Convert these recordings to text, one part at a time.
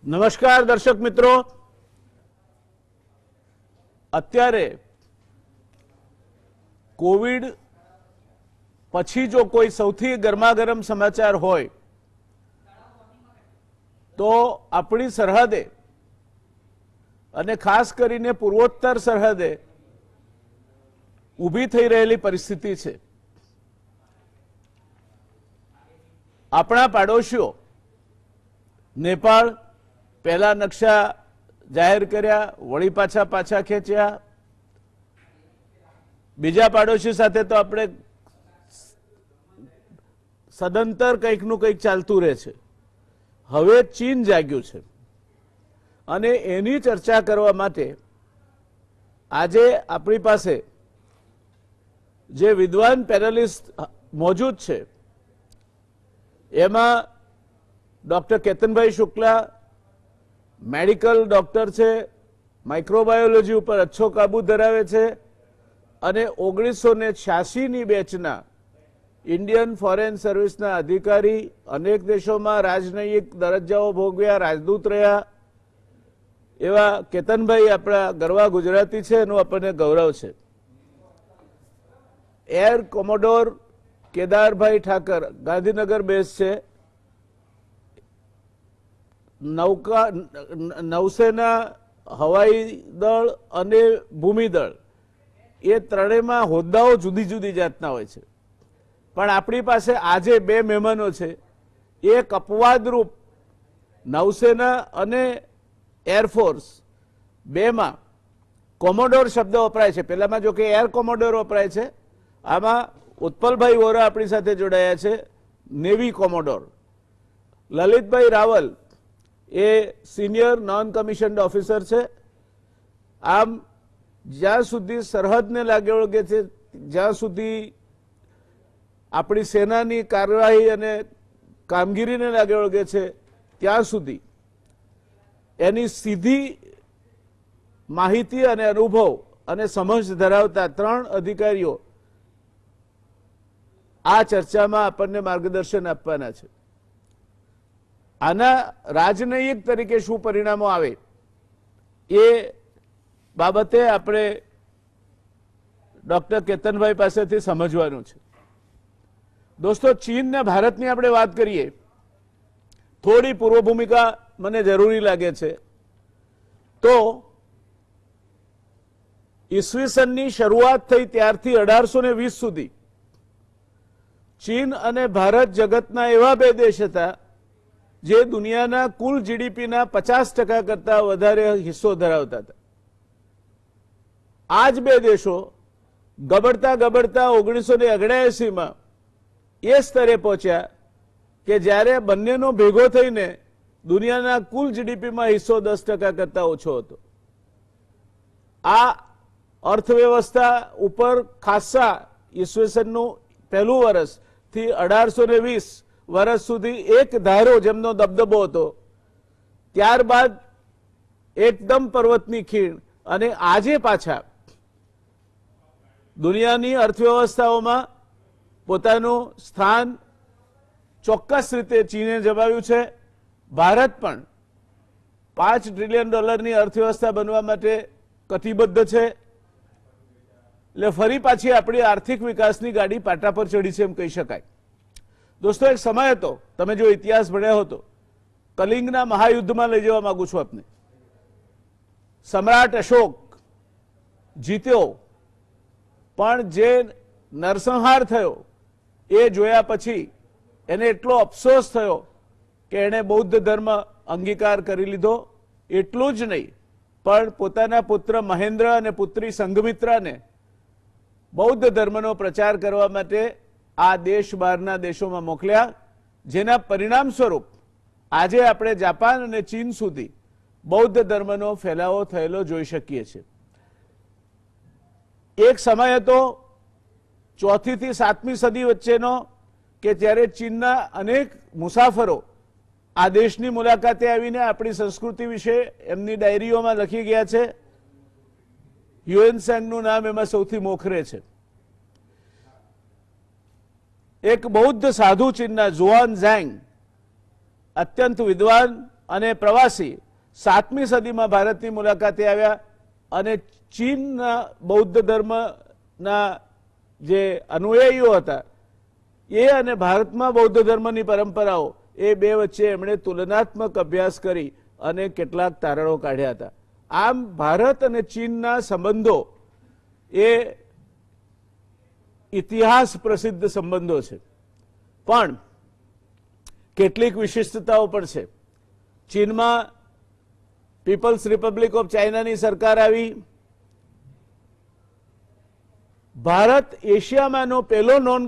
નમસ્કાર દર્શક મિત્રો, અત્યારે કોવિડ પછી જો કોઈ સૌથી ગરમાગરમ સમાચાર હોય તો આપણી સરહદે અને ખાસ કરીને પૂર્વોત્તર સરહદે ઊભી થઈ રહેલી પરિસ્થિતિ છે. આપણા પાડોશીઓ નેપાળ પહેલા નકશા જાહેર કર્યા, વળી પાછા ખેંચ્યા. બીજા પાડોશી સાથે તો આપણે સદંતર કંઈકનું કંઈક ચાલતું રહે છે. હવે ચીન જાગ્યું છે અને એની ચર્ચા કરવા માટે આજે આપણી પાસે જે વિદ્વાન પેનલિસ્ટ મોજૂદ છે એમાં ડોક્ટર કેતનભાઈ શુક્લા મેડિકલ ડોક્ટર છે, માઇક્રોબાયોલોજી ઉપર અચ્છો કાબુ ધરાવે છે અને 1986ની બેચના ઇન્ડિયન ફોરેન સર્વિસના અધિકારી, અનેક દેશોમાં રાજનૈતિક દરજ્જાઓ ભોગવ્યા, રાજદૂત રહ્યા એવા કેતનભાઈ આપણા ગરવા ગુજરાતી છે, એનું આપણને ગૌરવ છે. Air commodore Kedarbhai Thakar Gandhinagar base છે. નૌસેના, હવાઈ દળ અને ભૂમિદળ એ ત્રણેયમાં હોદ્દાઓ જુદી જુદી જાતના હોય છે. પણ આપણી પાસે આજે બે મહેમાનો છે. એક અપવાદરૂપ નૌસેના અને એરફોર્સ બેમાં કોમોડોર શબ્દ વપરાય છે. પહેલામાં જો કે એર કોમોડોર વપરાય છે, આમાં ઉત્પલભાઈ વોરા આપણી સાથે જોડાયા છે, નેવી કોમોડોર. લલિતભાઈ રાવલ એ સિનિયર નોન કમિશન્ડ ઓફિસર છે. આમ જ્યાં સુધી સરહદને લાગે વળગે છે, જ્યાં સુધી આપણી સેનાની કાર્યવાહી અને કામગીરીને લાગે વળગે છે, ત્યાં સુધી એની સીધી માહિતી અને અનુભવ અને સમજ ધરાવતા ત્રણ અધિકારીઓ આ ચર્ચામાં આપણને માર્ગદર્શન આપવાના છે. આના રાજનયિક તરીકે શું પરિણામો આવે એ બાબતે આપણે ડોક્ટર કેતનભાઈ પાસેથી સમજવાનું છે. દોસ્તો, ચીન ને ભારતની આપણે વાત કરીએ, થોડી પૂર્વ ભૂમિકા મને જરૂરી લાગે છે. તો ઈસવીસનની શરૂઆત થઈ ત્યારથી 1820 સુધી ચીન અને ભારત જગતના એવા બે દેશ હતા જે દુનિયાના કુલ જીડીપીના 50% કરતા વધારે હિસ્સો ધરાવતા હતા. આ જ બે દેશો ગબડતા 1979માં એ સ્તરે પહોંચ્યા કે જ્યારે બંનેનો ભેગો થઈને દુનિયાના કુલ જીડીપીમાં હિસ્સો 10% કરતા ઓછો હતો. આ અર્થવ્યવસ્થા ઉપર ખાસા ઈસવીસનનું પહેલું વર્ષથી 1820 વર્ષ સુધી એક ધારો જેમનો દબદબો હતો. ત્યારબાદ એકદમ પર્વતની ખીણ અને આજે પાછા દુનિયાની અર્થવ્યવસ્થાઓમાં પોતાનું સ્થાન ચોક્કસ રીતે ચીને જમાવ્યું છે. ભારત પણ $5 ટ્રિલિયન અર્થવ્યવસ્થા બનવા માટે કટિબદ્ધ છે. એટલે ફરી પાછી આપણી આર્થિક વિકાસની ગાડી પાટા પર ચડી છે એમ કહી શકાય. દોસ્તો, એક સમય હતો, તમે જો ઇતિહાસ ભણ્યો હતો, કલિંગના મહાયુદ્ધમાં લઈ જવા માંગુ છું આપને. સમ્રાટ અશોક જીત્યો, પણ જે નરસંહાર થયો એ જોયા પછી એને એટલો અફસોસ થયો કે એણે બૌદ્ધ ધર્મ અંગીકાર કરી લીધો. એટલું જ નહીં, પણ પોતાના પુત્ર મહેન્દ્ર અને પુત્રી સંઘમિત્રાને બૌદ્ધ ધર્મનો પ્રચાર કરવા માટે આ દેશ બહારના દેશોમાં મોકલ્યા, જેના પરિણામ સ્વરૂપ આજે આપણે જાપાન અને ચીન સુધી બૌદ્ધ ધર્મનો ફેલાવો થયેલો જોઈ શકીએ છીએ. એક સમય હતો 4મી થી 7મી સદી વચ્ચેનો કે જ્યારે ચીનના અનેક મુસાફરો આ દેશની મુલાકાતે આવીને આપણી સંસ્કૃતિ વિશે એમની ડાયરીઓમાં લખી ગયા છે. હ્યુએનસાંગનું નામ એમાં સૌથી મોખરે છે. એક બૌદ્ધ સાધુ ચીનના ઝુઆન ઝાંગ અત્યંત વિદ્વાન અને પ્રવાસી 7મી સદીમાં ભારતની મુલાકાતે આવ્યા અને ચીનના બૌદ્ધ ધર્મના જે અનુયાયીઓ હતા એ અને ભારતમાં બૌદ્ધ ધર્મની પરંપરાઓ એ બે વચ્ચે એમણે તુલનાત્મક અભ્યાસ કરી અને કેટલાક તારણો કાઢ્યા હતા. આમ ભારત અને ચીનના સંબંધો એ ઇતિહાસ પ્રસિદ્ધ સંબંધો છે, પણ કેટલીક વિશિષ્ટતાઓ પણ છે. ચીનમાં પીપલ્સ રિપબ્લિક ઓફ ચાઇનાની સરકાર આવી. ભારત એશિયામાંનો પહેલો નોન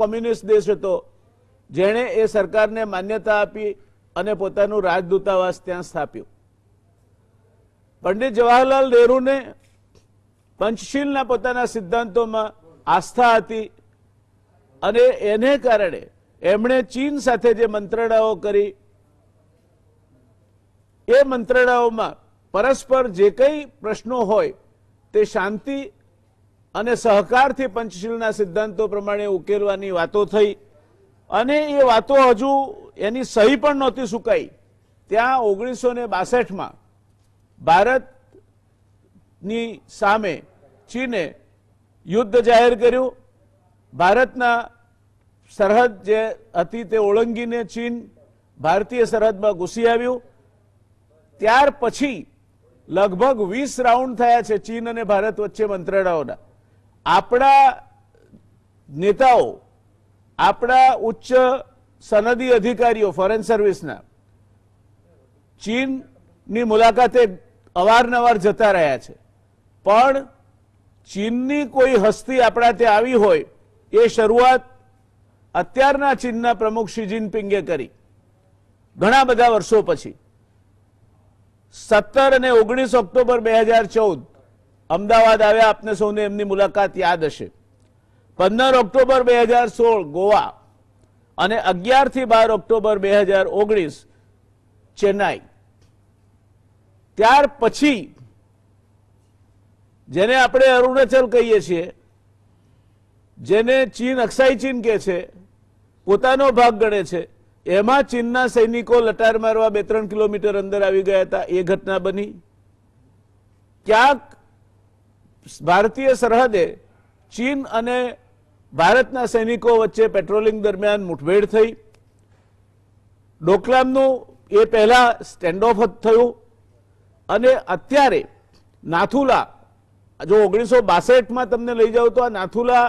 કોમ્યુનિસ્ટ દેશ હતો જેણે એ સરકારને માન્યતા આપી અને પોતાનું રાજદૂતાવાસ ત્યાં સ્થાપ્યું. પંડિત જવાહરલાલ નહેરુને પંચશીલના પોતાના સિદ્ધાંતોમાં આસ્થા હતી અને એને કારણે એમણે ચીન સાથે જે મંત્રણાઓ કરી એ મંત્રણાઓમાં પરસ્પર જે કંઈ પ્રશ્નો હોય તે શાંતિ અને સહકારથી પંચશીલના સિદ્ધાંતો પ્રમાણે ઉકેલવાની વાતો થઈ અને એ વાતો હજુ એની સહી પણ નહોતી સુકાઈ ત્યાં 1962માં ભારતની સામે ચીને યુદ્ધ જાહેર કર્યું. ભારતના સરહદ જે હતી તે ઓળંગીને ચીન ભારતીય સરહદમાં ઘૂસી આવ્યું. ત્યાર પછી લગભગ 20 રાઉન્ડ થયા છે ચીન અને ભારત વચ્ચે મંત્રણાઓના. આપણા નેતાઓ, આપણા ઉચ્ચ સનદી અધિકારીઓ ફોરેન સર્વિસના ચીનની મુલાકાતે અવારનવાર જતા રહ્યા છે, પણ ચીનની કોઈ હસ્તી આપણા ત્યાં આવી હોય એ શરૂઆત અત્યારના ચીનના પ્રમુખ શી જિનપિંગે કરી ઘણા બધા વર્ષો પછી. 17 અને 19 ઓક્ટોબર 2014 અમદાવાદ આવ્યા. આપને સૌને એમની મુલાકાત યાદ હશે. 15 ઓક્ટોબર 2016 ગોવા અને 11 થી 12 ઓક્ટોબર 2019 ચેન્નાઈ. ત્યાર પછી જેને આપણે અરુણાચલ કહીએ છીએ, જેને ચીન અક્ષાઈ ચીન કહે છે, પોતાનો ભાગ ગણે છે, એમાં ચીનના સૈનિકો લટાર મારવા 2-3 કિલોમીટર અંદર આવી ગયા હતા. એ ઘટના બની. ક્યાંક ભારતીય સરહદે ચીન અને ભારતના સૈનિકો વચ્ચે પેટ્રોલિંગ દરમિયાન મુઠભેડ થઈ. ડોકલામનું એ પહેલા સ્ટેન્ડ ઓફ થયું અને અત્યારે નાથુલા, જો 1962માં તમને લઈ જાઉં તો આ નાથુલા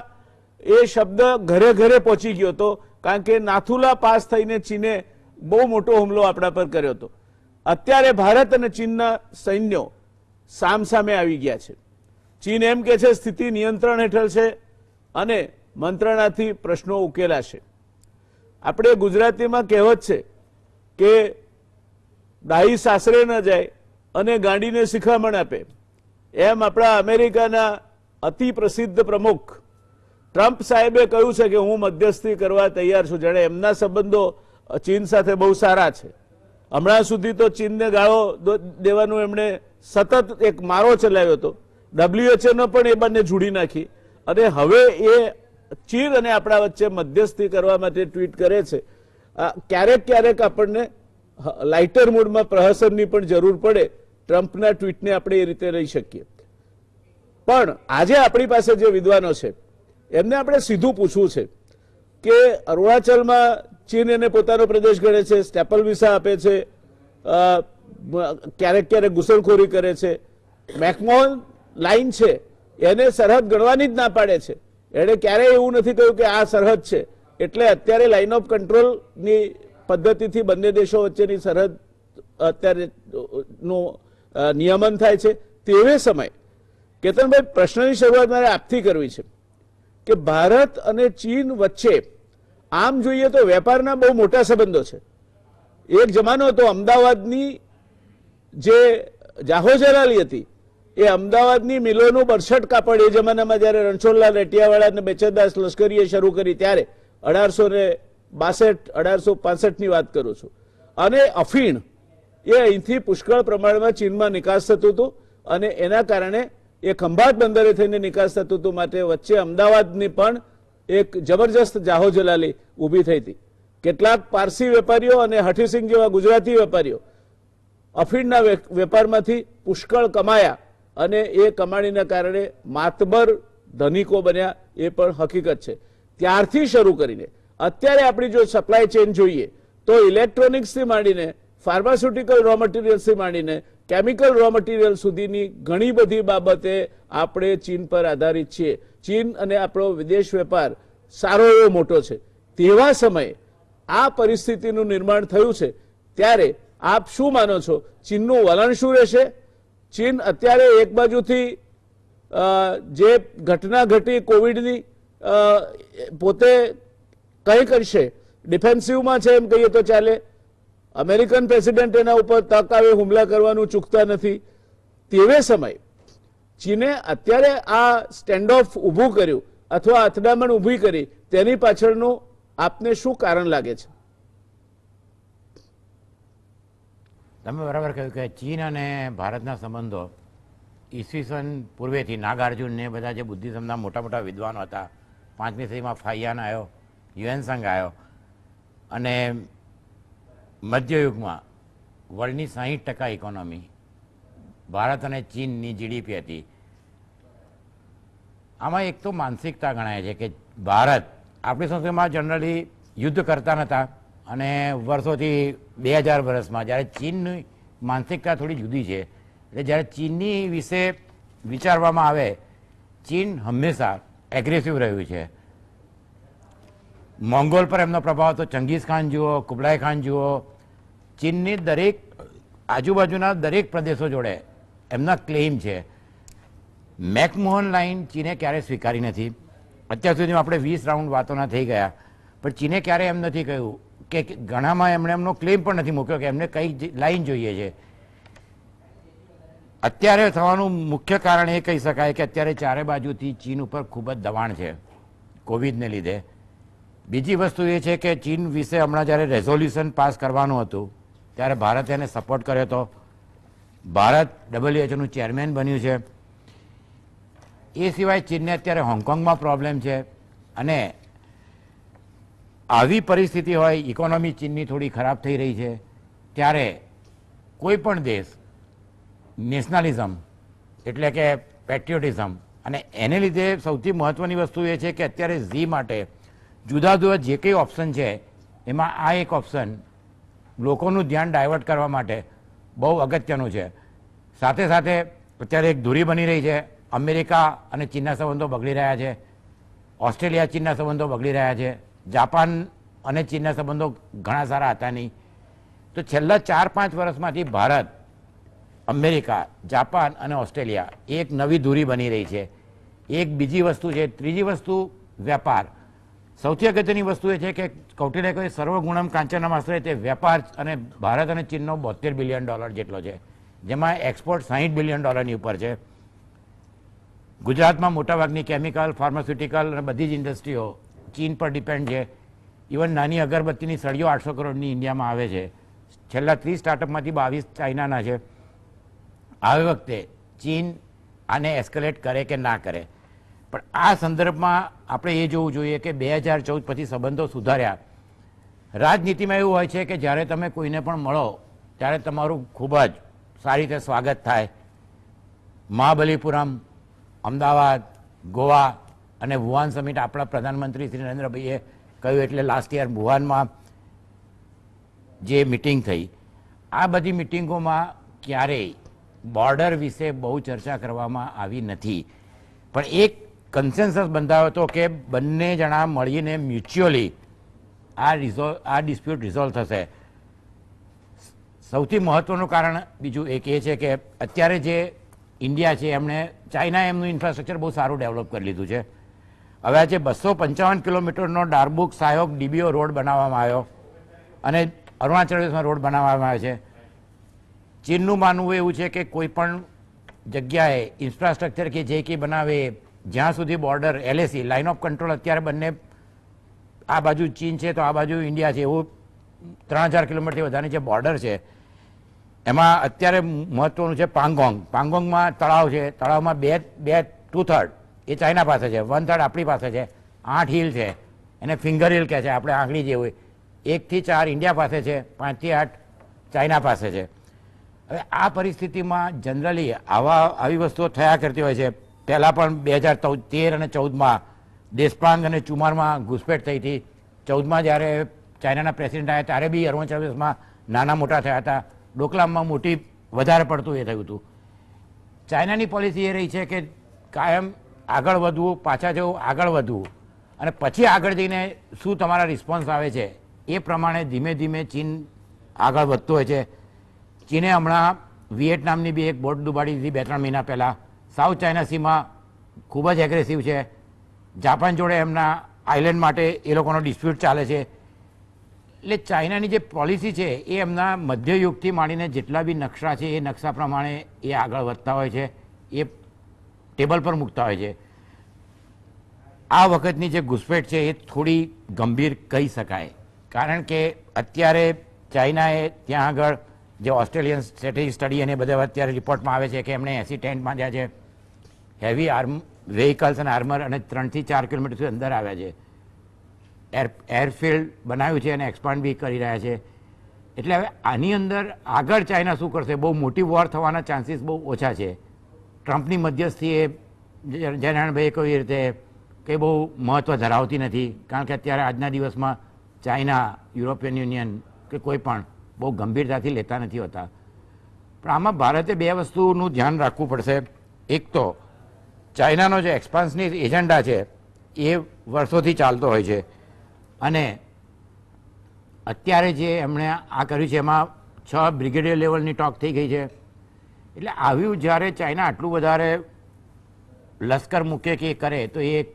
એ શબ્દ ઘરે ઘરે પહોંચી ગયો હતો, કારણ કે નાથુલા પાસ થઈને ચીને બહુ મોટો હુમલો આપણા પર કર્યો હતો. અત્યારે ભારત અને ચીનના સૈન્યો સામસામે આવી ગયા છે. ચીન એમ કે છે સ્થિતિ નિયંત્રણ હેઠળ છે અને મંત્રણાથી પ્રશ્નો ઉકેલાશે. આપણે ગુજરાતીમાં કહેવત છે કે ડાહી સાસરે ન જાય અને ગાંડીને શિખામણ આપે. એમ આપણા અમેરિકાના અતિ પ્રસિદ્ધ પ્રમુખ ટ્રમ્પ સાહેબે કહ્યું છે કે હું મધ્યસ્થી કરવા તૈયાર છું. જાણે એમના સંબંધો ચીન સાથે બહુ સારા છે. હમણાં સુધી તો ચીનને ગાળો દેવાનું એમણે સતત એક મારો ચલાવ્યો હતો. WHO પણ એ બંને જોડી નાખી અને હવે એ ચીન અને આપણા વચ્ચે મધ્યસ્થી કરવા માટે ટ્વીટ કરે છે. ક્યારેક ક્યારેક આપણને લાઇટર મૂડમાં પ્રહસનની પણ જરૂર પડે. ટ્રમ્પના ટ્વીટને આપણે એ રીતે લઈ શકીએ. પણ આજે આપણી પાસે જે વિદ્વાનો છે એમને આપણે સીધું પૂછવું છે કે અરુણાચલમાં ચીન એને પોતાનો પ્રદેશ ગણે છે, સ્ટેપલ વિસા આપે છે, ક્યારેક ક્યારેક ઘૂસણખોરી કરે છે. મેકમોહન લાઈન છે એને સરહદ ગણવાની જ ના પાડે છે. એણે ક્યારેય એવું નથી કહ્યું કે આ સરહદ છે. એટલે અત્યારે લાઇન ઓફ કંટ્રોલની પદ્ધતિથી બંને દેશો વચ્ચેની સરહદ અત્યારે નું નિયમન થાય છે. તેવે સમય કેતનભાઈ, પ્રશ્નની શરૂઆત મારે આપથી કરવી છે કે ભારત અને ચીન વચ્ચે આમ જોઈએ તો વેપારના બહુ મોટા સંબંધો છે. એક જમાનો હતો અમદાવાદની જે જાહોજલાલી હતી એ અમદાવાદની મિલોનું બરછટ કાપડ એ જમાનામાં જ્યારે રણછોડલાલ રેટિયાવાળા અને બેચરદાસ લશ્કરીએ શરૂ કરી ત્યારે 1865ની વાત કરું છું. અને અફીણ એ અહીંથી પુષ્કળ પ્રમાણમાં ચીનમાં નિકાસ થતું હતું અને એના કારણે એ ખંભાત બંદરે થઈને નિકાસ થતું હતું. માટે વચ્ચે અમદાવાદની પણ એક જબરજસ્ત જાહોજલાલી ઊભી થઈ હતી. કેટલાક પારસી વેપારીઓ અને હઠીસિંગ જેવા ગુજરાતી વેપારીઓ અફીણના વેપારમાંથી પુષ્કળ કમાયા અને એ કમાણીના કારણે માતબર ધનિકો બન્યા, એ પણ હકીકત છે. ત્યારથી શરૂ કરીને અત્યારે આપણી જો સપ્લાય ચેન જોઈએ તો ઇલેક્ટ્રોનિક્સથી માંડીને ફાર્માસ્યુટિકલ રો મટીરિયલ્સથી માંડીને કેમિકલ રો મટીરિયલ સુધીની ઘણી બધી બાબતે આપણે ચીન પર આધારિત છીએ. ચીન અને આપણો વિદેશ વેપાર સારો એવો મોટો છે. તેવા સમયે આ પરિસ્થિતિનું નિર્માણ થયું છે ત્યારે આપ શું માનો છો, ચીનનું વલણ શું રહેશે? ચીન અત્યારે એક બાજુથી જે ઘટના ઘટી કોવિડની પોતે કંઈ કરશે, ડિફેન્સિવમાં છે એમ કહીએ તો ચાલે. અમેરિકન પ્રેસિડેન્ટ એના ઉપર તક આવે હુમલા કરવાનું ચૂકતા નથી. તેવે સમયે ચીને અત્યારે આ સ્ટેન્ડ ઓફ ઊભું કર્યું અથવા અથડામણ ઊભી કરી, તેની પાછળનું આપને શું કારણ લાગે છે? તમે બરાબર કહ્યું કે ચીન અને ભારતના સંબંધો ઈસવીસન પૂર્વેથી નાગાર્જુન ને બધા જે બુદ્ધિઝમના મોટા મોટા વિદ્વાનો હતા, 5મી સદીમાં ફાહિયાન આવ્યો, યુએન સંઘ આવ્યો અને મધ્યયુગમાં વર્લ્ડની 60% ઇકોનોમી ભારત અને ચીનની જીડીપી હતી. આમાં એક તો માનસિકતા ગણાય છે કે ભારત આપણી સંસ્કૃતિમાં જનરલી યુદ્ધ કરતા નહોતા અને વર્ષોથી 2000 વર્ષમાં જ્યારે ચીનની માનસિકતા થોડી જુદી છે. એટલે જ્યારે ચીનની વિશે વિચારવામાં આવે, ચીન હંમેશા એગ્રેસિવ રહ્યું છે. મોંગોલ પર એમનો પ્રભાવ હતો. ચંગીઝ ખાન જુઓ, કુબલાઈ ખાન જુઓ, ચીનની દરેક આજુબાજુના દરેક પ્રદેશો જોડે એમના ક્લેમ છે. મેકમોહન લાઇન ચીને ક્યારેય સ્વીકારી નથી. અત્યાર સુધીમાં આપણે 20 રાઉન્ડ વાતોના થઈ ગયા, પણ ચીને ક્યારેય એમ નથી કહ્યું કે ઘણામાં એમણે એમનો ક્લેમ પણ નથી મૂક્યો કે એમને કઈ લાઈન જોઈએ છે. અત્યારે થવાનું મુખ્ય કારણ એ કહી શકાય કે અત્યારે ચારે બાજુથી ચીન ઉપર ખૂબ જ દબાણ છે કોવિડને લીધે. બીજી વસ્તુ એ છે કે ચીન વિશે હમણાં જ્યારે રેઝોલ્યુશન પાસ કરવાનું હતું ત્યારે ભારતે એને સપોર્ટ કર્યો હતો. ભારત WHOનું ચેરમેન બન્યું છે. એ સિવાય ચીનને અત્યારે હોંગકોંગમાં પ્રોબ્લેમ છે અને આવી પરિસ્થિતિ હોય, ઇકોનોમી ચીનની થોડી ખરાબ થઈ રહી છે, ત્યારે કોઈ પણ દેશ નેશનલિઝમ એટલે કે પેટ્રિયોટિઝમ, અને એને લીધે સૌથી મહત્ત્વની વસ્તુ એ છે કે અત્યારે ઝી માટે જુદા જુદા જે કંઈ ઓપ્શન છે એમાં આ એક ઓપ્શન લોકોનું ધ્યાન ડાયવર્ટ કરવા માટે બહુ અગત્યનું છે. સાથે સાથે અત્યારે એક ધૂરી બની રહી છે. અમેરિકા અને ચીનના સંબંધો બગડી રહ્યા છે, ઓસ્ટ્રેલિયા ચીનના સંબંધો બગડી રહ્યા છે, જાપાન અને ચીનના સંબંધો ઘણા સારા હતા નહીં. તો છેલ્લા 4-5 વર્ષમાંથી ભારત, અમેરિકા, જાપાન અને ઓસ્ટ્રેલિયા એક નવી ધૂરી બની રહી છે. એક બીજી વસ્તુ છે. ત્રીજી વસ્તુ વેપાર. સૌથી અગત્યની વસ્તુ એ છે કે કૌટિલ્ય કહે સર્વગુણમ કાંચનમાશ્રય, તે વેપાર અને ભારત અને ચીનનો $72 બિલિયન જેટલો છે, જેમાં એક્સપોર્ટ $60 બિલિયન ઉપર છે. ગુજરાતમાં મોટાભાગની કેમિકલ, ફાર્માસ્યુટિકલ અને બધી જ ઇન્ડસ્ટ્રીઓ ચીન પર ડિપેન્ડ છે. ઇવન નાની અગરબત્તીની સળીઓ 800 કરોડની ઇન્ડિયામાં આવે છે. છેલ્લા 30 સ્ટાર્ટઅપમાંથી 22 ચાઇનાના છે. આવી વખતે ચીન આને એસ્કેલેટ કરે કે ના કરે, પણ આ સંદર્ભમાં આપણે એ જોવું જોઈએ કે 2014 પછી સંબંધો સુધાર્યા. રાજનીતિમાં એવું હોય છે કે જ્યારે તમે કોઈને પણ મળો ત્યારે તમારું ખૂબ જ સારી રીતે સ્વાગત થાય. મહાબલીપુરમ, અમદાવાદ, ગોવા અને વુહાન સમિટ આપણા પ્રધાનમંત્રી શ્રી નરેન્દ્રભાઈએ કહ્યું એટલે લાસ્ટ યર વુહાનમાં જે મિટિંગ થઈ, આ બધી મિટિંગોમાં ક્યારેય બોર્ડર વિશે બહુ ચર્ચા કરવામાં આવી નથી. પણ એક કન્સેન્સસ બંધાયો હતો કે બંને જણા મળીને મ્યુચ્યુઅલી આ ડિસ્પ્યુટ રિઝોલ્વ થશે. સૌથી મહત્ત્વનું કારણ બીજું એક એ છે કે અત્યારે જે ઇન્ડિયા છે એમણે ચાઇનાએ એમનું ઇન્ફ્રાસ્ટ્રક્ચર બહુ સારું ડેવલપ કરી લીધું છે. હવે આજે 255 કિલોમીટરનો ડાર્બુક સાયોક DBO રોડ બનાવવામાં આવ્યો અને અરુણાચલ પ્રદેશમાં રોડ બનાવવામાં આવ્યો છે. ચીનનું માનવું એવું છે કે કોઈ પણ જગ્યાએ ઇન્ફ્રાસ્ટ્રક્ચર કે જે કંઈ બનાવે, જ્યાં સુધી border LAC line of control, અત્યારે બંને આ બાજુ ચીન છે તો આ બાજુ ઇન્ડિયા છે, એવું 3000 કિલોમીટરથી વધારેની જે બોર્ડર છે એમાં અત્યારે મહત્વનું છે પાંગોંગ. પાંગોંગમાં તળાવ છે, તળાવમાં 2/3 એ ચાઇના પાસે છે, 1/3 આપણી પાસે છે. 8 હિલ છે, એને ફિંગર હિલ કહે છે, આપણે આંગળી જેવું. 1 થી 4 ઇન્ડિયા પાસે છે, 5 થી 8 ચાઇના પાસે છે. હવે આ પરિસ્થિતિમાં જનરલી આવી વસ્તુઓ થયા કરતી હોય છે. પહેલાં પણ 2013 અને 14માં દેશપ્રાંગ અને ચુમારમાં ઘૂસપેઠ થઈ હતી. 14માં જ્યારે ચાઇનાના પ્રેસિડેન્ટ આવ્યા ત્યારે બી અરુણાચલ પ્રદેશમાં નાના મોટા થયા હતા. ડોકલામમાં વધારે પડતું એ થયું હતું. ચાઇનાની પોલિસી એ રહી છે કે કાયમ આગળ વધવું, પાછા જવું, આગળ વધવું, અને પછી આગળ જઈને શું તમારા રિસ્પોન્સ આવે છે એ પ્રમાણે ધીમે ધીમે ચીન આગળ વધતું હોય છે. ચીને હમણાં વિયેટનામની બી એક બોટ ડૂબાડી દીધી 2-3 મહિના પહેલાં. સાઉથ ચાઇના સીમાં ખૂબ જ એગ્રેસિવ છે. જાપાન જોડે એમના આઇલેન્ડ માટે એ લોકોનો ડિસ્પ્યુટ ચાલે છે. એટલે ચાઇનાની જે પોલિસી છે એ એમના મધ્યયુગથી માંડીને જેટલા બી નકશા છે એ નકશા પ્રમાણે એ આગળ વધતા હોય છે, એ ટેબલ પર મૂકતા હોય છે. આ વખતની જે ઘૂસપેઠ છે એ થોડી ગંભીર કહી શકાય, કારણ કે અત્યારે ચાઇનાએ ત્યાં આગળ જે ઓસ્ટ્રેલિયન સ્ટ્રેટેજી સ્ટડી અને બધા અત્યારે રિપોર્ટમાં આવે છે કે એમણે 80 ટેન્ટ બાંધ્યા છે, હેવી વેહિકલ્સ અને આર્મર, અને 3 થી 4 કિલોમીટર સુધી અંદર આવ્યા છે. એરફિલ્ડ બનાવ્યું છે અને એક્સપાન્ડ બી કરી રહ્યા છે. એટલે હવે આની અંદર આગળ ચાઇના શું કરશે? બહુ મોટી વોર થવાના ચાન્સીસ બહુ ઓછા છે. ટ્રમ્પની મધ્યસ્થી એ જયનારાયણભાઈએ કહ્યું એ રીતે કંઈ બહુ મહત્ત્વ ધરાવતી નથી, કારણ કે અત્યારે આજના દિવસમાં ચાઇના, યુરોપિયન યુનિયન કે કોઈ પણ બહુ ગંભીરતાથી લેતા નથી હોતા. પણ આમાં ભારતે 2 વસ્તુનું ધ્યાન રાખવું પડશે. એક તો ચાઇનાનો જે એક્સપાન્સની એજન્ડા છે એ વર્ષોથી ચાલતો હોય છે, અને અત્યારે જે એમણે આ કર્યું છે એમાં 6 બ્રિગેડિયર લેવલની ટોક થઈ ગઈ છે. એટલે આવ્યું જ્યારે ચાઇના આટલું વધારે લશ્કર મૂકે કે કરે તો એ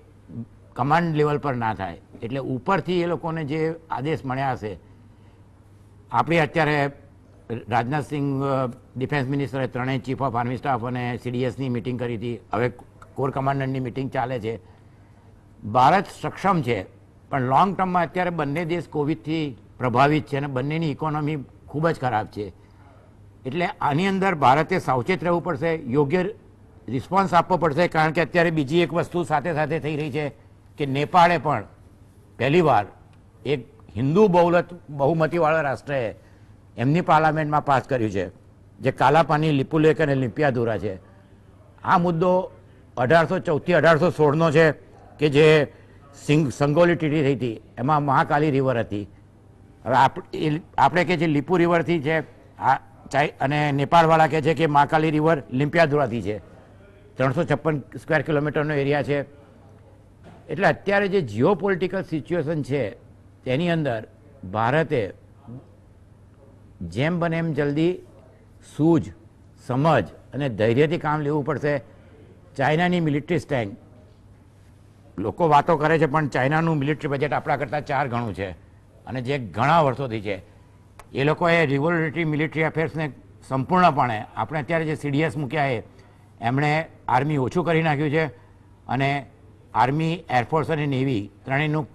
કમાન્ડ લેવલ પર ના થાય. એટલે ઉપરથી એ લોકોને જે આદેશ મળ્યા હશે. આપણે અત્યારે રાજનાથસિંહ ડિફેન્સ મિનિસ્ટરે 3 ચીફ ઓફ આર્મી સ્ટાફ અને CDSની મિટિંગ કરી હતી. હવે કોર કમાન્ડરની મિટિંગ ચાલે છે. ભારત સક્ષમ છે, પણ લોંગ ટર્મમાં અત્યારે બંને દેશ કોવિડથી પ્રભાવિત છે અને બંનેની ઇકોનોમી ખૂબ જ ખરાબ છે. એટલે આની અંદર ભારતે સાવચેત રહેવું પડશે, યોગ્ય રિસ્પોન્સ આપવો પડશે, કારણ કે અત્યારે બીજી એક વસ્તુ સાથે સાથે થઈ રહી છે કે નેપાળે પણ પહેલીવાર એક હિન્દુ બહુમતીવાળા રાષ્ટ્રએ એમની પાર્લામેન્ટમાં પાસ કર્યું છે, જે કાલાપાની, લિપુલેખ અને લિમ્પિયાધુરા છે. આ મુદ્દો 1814થી 1816નો છે કે જે સંગોલી ટ્રીટી થઈ હતી, એમાં મહાકાલી રિવર હતી. હવે આપણે કે જે લિપુ રિવરથી છે અને નેપાળવાળા કહે છે કે મહાકાલી રિવર લિમ્પિયાધુરાથી છે. 356 સ્ક્વેર કિલોમીટરનો એરિયા છે. એટલે અત્યારે જે જીઓ પોલિટિકલ સિચ્યુએશન છે તેની અંદર ભારતે જેમ બને એમ જલ્દી સૂઝ, સમજ અને ધૈર્યથી કામ લેવું પડશે. ચાઇનાની મિલિટરી સ્ટ્રેન્થ, લોકો વાતો કરે છે પણ ચાઇનાનું મિલિટરી બજેટ આપણા કરતાં 4 ગણું છે, અને જે ઘણા વર્ષોથી છે. એ લોકોએ રિવોલ્યુટરી મિલિટરી અફેર્સને સંપૂર્ણપણે, આપણે અત્યારે જે CDS મૂક્યા એ એમણે આર્મી ઓછું કરી નાખ્યું છે, અને આર્મી, એરફોર્સ અને નેવી ત્રણેયનું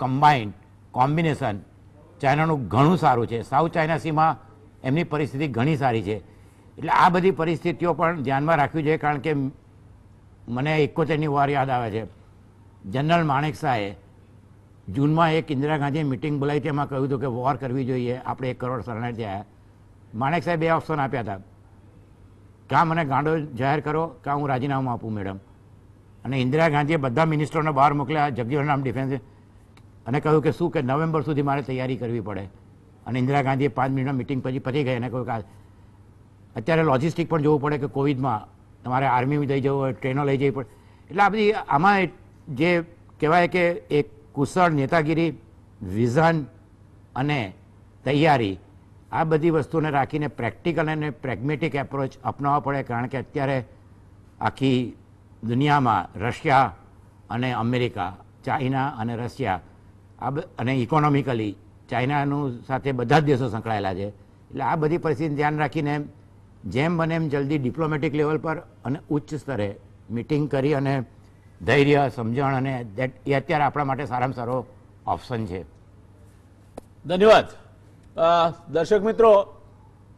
કોમ્બિનેશન ચાઇનાનું ઘણું સારું છે. સાઉથ ચાઇના સીમાં એમની પરિસ્થિતિ ઘણી સારી છે. એટલે આ બધી પરિસ્થિતિઓ પણ ધ્યાનમાં રાખવી જોઈએ, કારણ કે મને 71ની વાર યાદ આવે છે. જનરલ માણેક શાહે જૂનમાં એક ઇન્દિરા ગાંધીએ મિટિંગ બોલાવી હતી, એમાં કહ્યું હતું કે વોર કરવી જોઈએ, આપણે 1 કરોડ શરણાર્થી આવ્યા. માણેક સાહેબ 2 ઓપ્શન આપ્યા હતા, કાં મને ગાંડો જાહેર કરો, કાં હું રાજીનામું આપું મેડમ. અને ઇન્દિરા ગાંધીએ બધા મિનિસ્ટરોને બહાર મોકલ્યા, જગજીવનરામ ડિફેન્સ, અને કહ્યું કે શું કે નવેમ્બર સુધી મારે તૈયારી કરવી પડે. અને ઇન્દિરા ગાંધીએ 5 મિનિટમાં મિટિંગ પછી પતી ગઈ અને કહ્યું કે અત્યારે લોજિસ્ટિક પણ જોવું પડે કે કોવિડમાં તમારે આર્મી લઈ જવું હોય, ટ્રેનો લઈ જવી પડે. એટલે આ બધી આમાં જે કહેવાય કે એક કુશળ નેતાગીરી, વિઝન અને તૈયારી, આ બધી વસ્તુને રાખીને પ્રેક્ટિકલ અને પ્રેગ્મેટિક એપ્રોચ અપનાવવા પડે, કારણ કે અત્યારે આખી દુનિયામાં રશિયા અને અમેરિકા, ચાઇના અને રશિયા અને ઇકોનોમિકલી ચાઇનાનું સાથે બધા જ દેશો સંકળાયેલા છે. એટલે આ બધી પરિસ્થિતિને ધ્યાન રાખીને જેમ બને એમ જલ્દી ડિપ્લોમેટિક લેવલ પર અને ઉચ્ચ સ્તરે મિટિંગ કરી અને ધૈર્ય, સમજણ, અને એ અત્યારે આપણા માટે સારામાં સારો ઓપ્શન છે. ધન્યવાદ. દર્શક મિત્રો,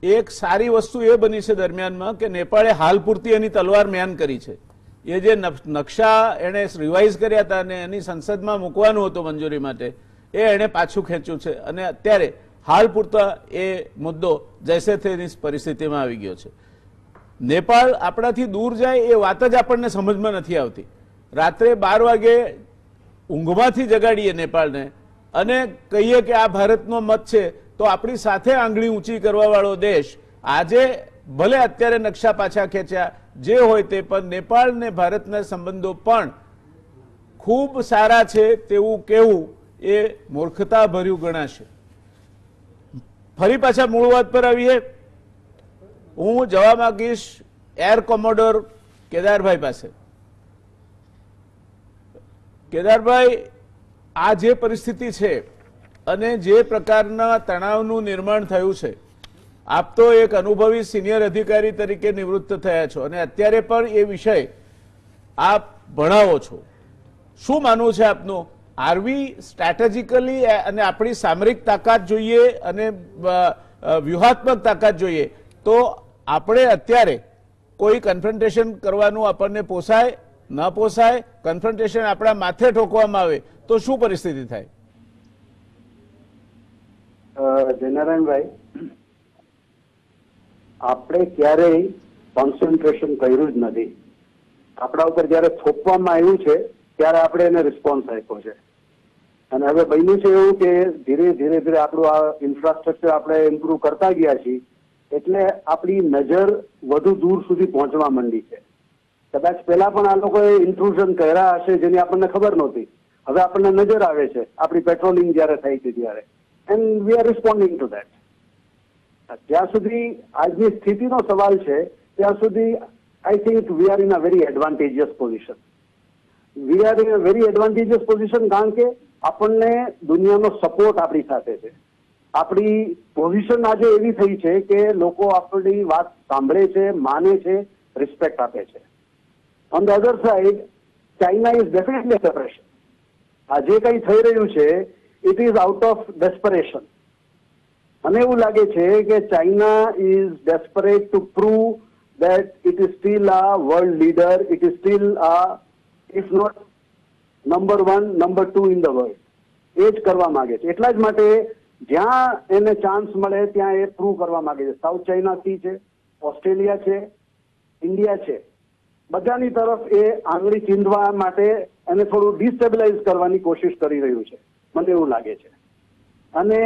એક સારી વસ્તુ એ બની છે દરમિયાનમાં કે નેપાળે હાલ પૂરતી એની તલવાર મ્યાન કરી છે. એ જે નકશા એણે રિવાઇઝ કર્યા હતા અને એની સંસદમાં મૂકવાનું હતું મંજૂરી માટે, એ એણે પાછું ખેંચ્યું છે, અને અત્યારે હાલ પૂરતા એ મુદ્દો જૈસે તેની પરિસ્થિતિમાં આવી ગયો છે. નેપાળ આપણાથી દૂર જાય એ વાત જ આપણને સમજમાં નથી આવતી. રાત્રે 12 વાગે ઊંઘમાંથી જગાડીએ નેપાળને અને કહીએ કે આ ભારતનો મત છે, તો આપણી સાથે આંગળી ઊંચી કરવા વાળો દેશ આજે ભલે અત્યારે નકશા પાછા ખેંચ્યા જે હોય તે, પણ નેપાળ ને ભારતના સંબંધો પણ ખૂબ સારા છે તેવું કહેવું એ મૂર્ખતા ભર્યું ગણાશે. ફરી પાછા મૂળ વાત પર આવીએ. હું જવા માંગીશ એર કોમોડોર કેદારભાઈ પાસે. કેદારભાઈ, આ જે પરિસ્થિતિ છે અને જે પ્રકારના તણાવનું નિર્માણ થયું છે, આપ તો એક અનુભવી સિનિયર અધિકારી તરીકે નિવૃત્ત થયા છો અને અત્યારે પણ એ વિષય આપ ભણાવો છો. શું માનવું છે આપનું? આરવી સ્ટ્રેટેજિકલી અને આપણી સામરિક તાકાત જોઈએ અને વ્યૂહાત્મક તાકાત જોઈએ તો આપણે અત્યારે કોઈ કન્ફ્રન્ટેશન કરવાનું આપણને પોસાય ન પોસાય? કન્ફ્રન્ટેશન આપણા માથે ઠોકવામાં આવે તો શું પરિસ્થિતિ થાય? જયનારાયણભાઈ, આપણે ક્યારેય કોન્સન્ટ્રેશન કર્યું જ નથી. આપણા ઉપર જયારે થોપવામાં આવ્યું છે ત્યારે આપણે એને રિસ્પોન્સ આપ્યો છે. અને હવે બન્યું છે એવું કે ધીરે ધીરે આપણું આ ઇન્ફ્રાસ્ટ્રક્ચર આપણે ઇમ્પ્રુવ કરતા ગયા છીએ, એટલે આપણી નજર વધુ દૂર સુધી પહોંચવા માંડી છે. કદાચ પહેલા પણ આ લોકોએ ઇન્ટ્રુઝન કર્યા હશે જેની આપણને ખબર નહોતી. હવે આપણને નજર આવે છે આપણી પેટ્રોલિંગ જયારે થઈ હતી ત્યારે, and we are responding to that. જ્યાં સુધી આજની સ્થિતિનો સવાલ છે ત્યાં સુધી I think we are in a very advantageous position. We are in a very advantageous position કારણ કે આપણને દુનિયાનો સપોર્ટ આપણી સાથે છે. આપણી પોઝિશન આજે એવી થઈ છે કે લોકો આપણી વાત સાંભળે છે, માને છે, રિસ્પેક્ટ આપે છે. On the other side, China is definitely separation. આ જે કંઈ થઈ રહ્યું છે ઇટ ઇઝ આઉટ ઓફ ડેસ્પરેશન. મને એવું લાગે છે કે China is desperate two prove that it is still a world leader, it is still a, if not number 1, number 2 in the world. એ જ કરવા માંગે છે. એટલા જ માટે જ્યાં એને ચાન્સ મળે ત્યાં એ પ્રૂવ કરવા માંગે છે. સાઉથ ચાઇના સી છે, ઓસ્ટ્રેલિયા છે, ઇન્ડિયા છે, બધાની તરફ એ આંગળી ચીંધવા માટે એને થોડું ડિસ્ટેબિલાઇઝ કરવાની કોશિશ કરી રહ્યું છે, મને એવું લાગે છે. અને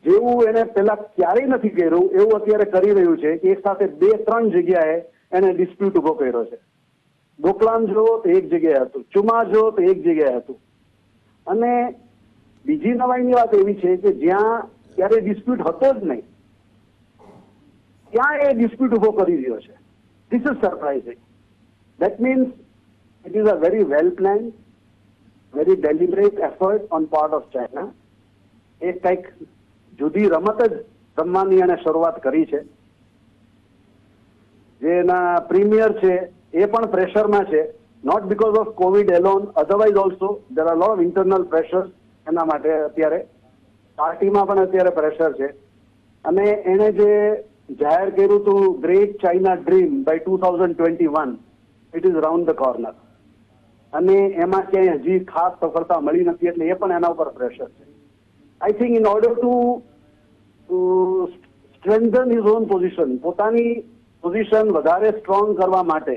જેવું એને પેલા ક્યારેય નથી કર્યું એવું અત્યારે કરી રહ્યું છે કે એક સાથે 2-3 જગ્યાએ એને ડિસ્પ્યુટ ઉભો કર્યો છે. ડોકલામ જો તો એક જગ્યાએ હતું, ચુમા જો તો એક જગ્યાએ હતું. અને બીજી નવાઈની વાત એવી છે કે જ્યાં ક્યારે ડિસ્પ્યુટ હતો જ નહીં ત્યાં એ ડિસ્પ્યુટ ઉભો કરી રહ્યો છે. This is surprising. That means it is a very well plan, very deliberate effort on part of China. એ કંઈક જુદી રમત જ રમવાની એને શરૂઆત કરી છે. જે એના પ્રીમિયર છે એ પણ પ્રેશરમાં છે, not because of covid alone, otherwise also there are lot of internal pressure એના માટે. અત્યારે પાર્ટીમાં પણ અત્યારે પ્રેશર છે. અને એણે જે જાહેર કર્યું હતું great China dream by 2021, it is round the corner. અને એમાં ક્યાંય હજી ખાસ સફળતા મળી નથી, એટલે એ પણ એના ઉપર પ્રેશર છે. I think in order to strengthen his own position, પોતાની પોઝિશન વધારે સ્ટ્રોંગ કરવા માટે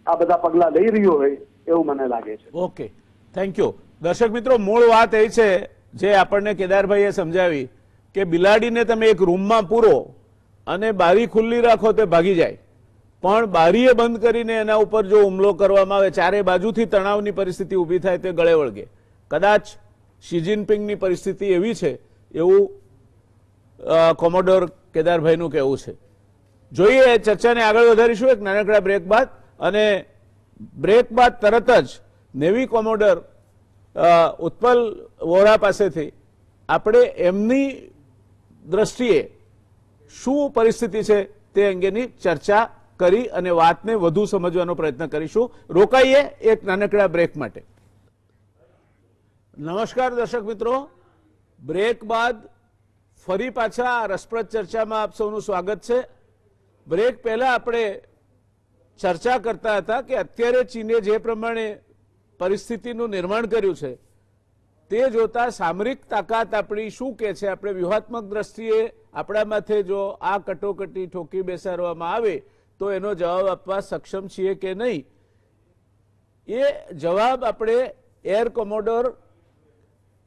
આ બધા પગલા લઈ રહ્યો હોય એવું મને લાગે છે. Okay, thank you. દર્શક મિત્રો, મૂળ વાત એ છે જે આપણને કેદારભાઈએ સમજાવી કે બિલાડીને તમે એક રૂમમાં પૂરો અને બારી ખુલ્લી રાખો તે ભાગી જાય, પણ બારીએ બંધ કરીને એના ઉપર જો હુમલો કરવામાં આવે, ચારે બાજુથી તણાવની પરિસ્થિતિ ઊભી થાય તે ગળે વળગે. કદાચ શી જિનપિંગની પરિસ્થિતિ એવી છે એવું કોમોડોર કેદારભાઈનું કહેવું છે. જોઈએ, ચર્ચાને આગળ વધારીશું એક નાનકડા બ્રેક બાદ. અને બ્રેક બાદ તરત જ નેવી કોમોડોર ઉત્પલ વોરા પાસેથી આપણે એમની દ્રષ્ટિએ શું પરિસ્થિતિ છે તે અંગેની ચર્ચા કરી અને વાતને વધુ સમજવાનો પ્રયત્ન કરીશું. રોકાઈએ એક નાનકડા બ્રેક માટે. નમસ્કાર દર્શક મિત્રો, બ્રેક બાદ ફરી પાછા રસપ્રદ ચર્ચામાં આપ સૌનું સ્વાગત છે. બ્રેક પહેલા આપણે ચર્ચા કરતા હતા કે અત્યારે ચીને જે પ્રમાણે પરિસ્થિતિનું નિર્માણ કર્યું છે તે જોતા સામરિક તાકાત આપણી શું કે છે, આપણે વ્યૂહાત્મક દ્રષ્ટિએ આપણા માથે જો આ કટોકટી ઠોકી બેસાડવામાં આવે તો એનો જવાબ આપવા સક્ષમ છીએ કે નહીં, એ જવાબ આપણે એર કોમોડોર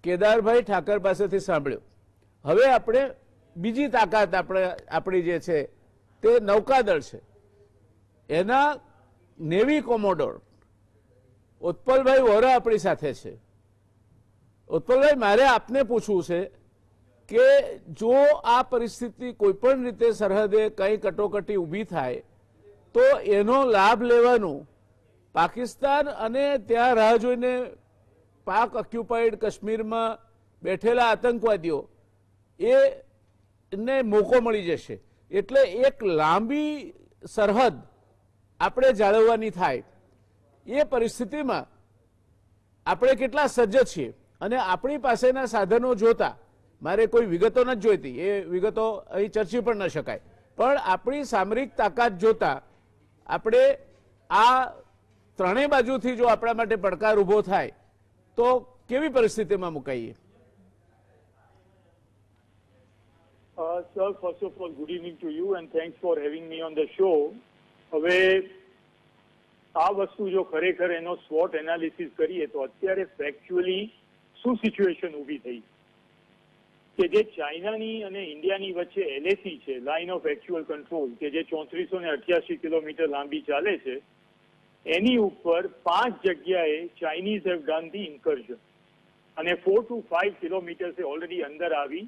કેદારભાઈ ઠાકર પાસેથી સાંભળ્યો. હવે આપણે બીજી તાકાત આપણી જે છે તે નૌકાદળ છે, એના નેવી કોમોડોર ઉત્પલભાઈ વોરા આપણી સાથે છે. ઉત્પલભાઈ, મારે આપને પૂછવું છે કે જો આ પરિસ્થિતિ કોઈ પણ રીતે સરહદે કઈ કટોકટી ઊભી થાય તો એનો લાભ લેવાનું પાકિસ્તાન અને ત્યાં રાહ જોઈને પાક ઓક્યુપાઈડ કાશ્મીરમાં બેઠેલા આતંકવાદીઓ એને મોકો મળી જશે. એટલે એક લાંબી સરહદ આપણે જાળવવાની થાય. એ પરિસ્થિતિમાં આપણે કેટલા સજ્જ છીએ અને આપણી પાસેના સાધનો જોતા, મારે કોઈ વિગતો નથી જોઈતી, એ વિગતો અહીં ચર્ચી પણ ન શકાય, પણ આપણી સામરિક તાકાત જોતા આપણે આ ત્રણેય બાજુથી જો આપણા માટે પડકાર ઊભો થાય તો કેવી પરિસ્થિતિમાં મુકાઈએ? Sir, first of all, good evening to you and thanks for having me on the show. હવે આ વસ્તુ જો ખરેખર એનો SWOT એનાલિસિસ કરીએ તો અત્યારે ફેક્ચ્યુઅલી શું સિચ્યુએશન ઊભી થઈ કે જે ચાઇનાની અને ઇન્ડિયાની વચ્ચે LAC છે, લાઇન ઓફ એક્ચ્યુઅલ કંટ્રોલ, કે જે 3488 કિલોમીટર લાંબી ચાલે છે, એની ઉપર 5 જગ્યાએ ચાઇનીઝ હેવ ડન ધી ઇન્કર્જન અને 4 to 5 કિલોમીટર્સે ઓલરેડી અંદર આવી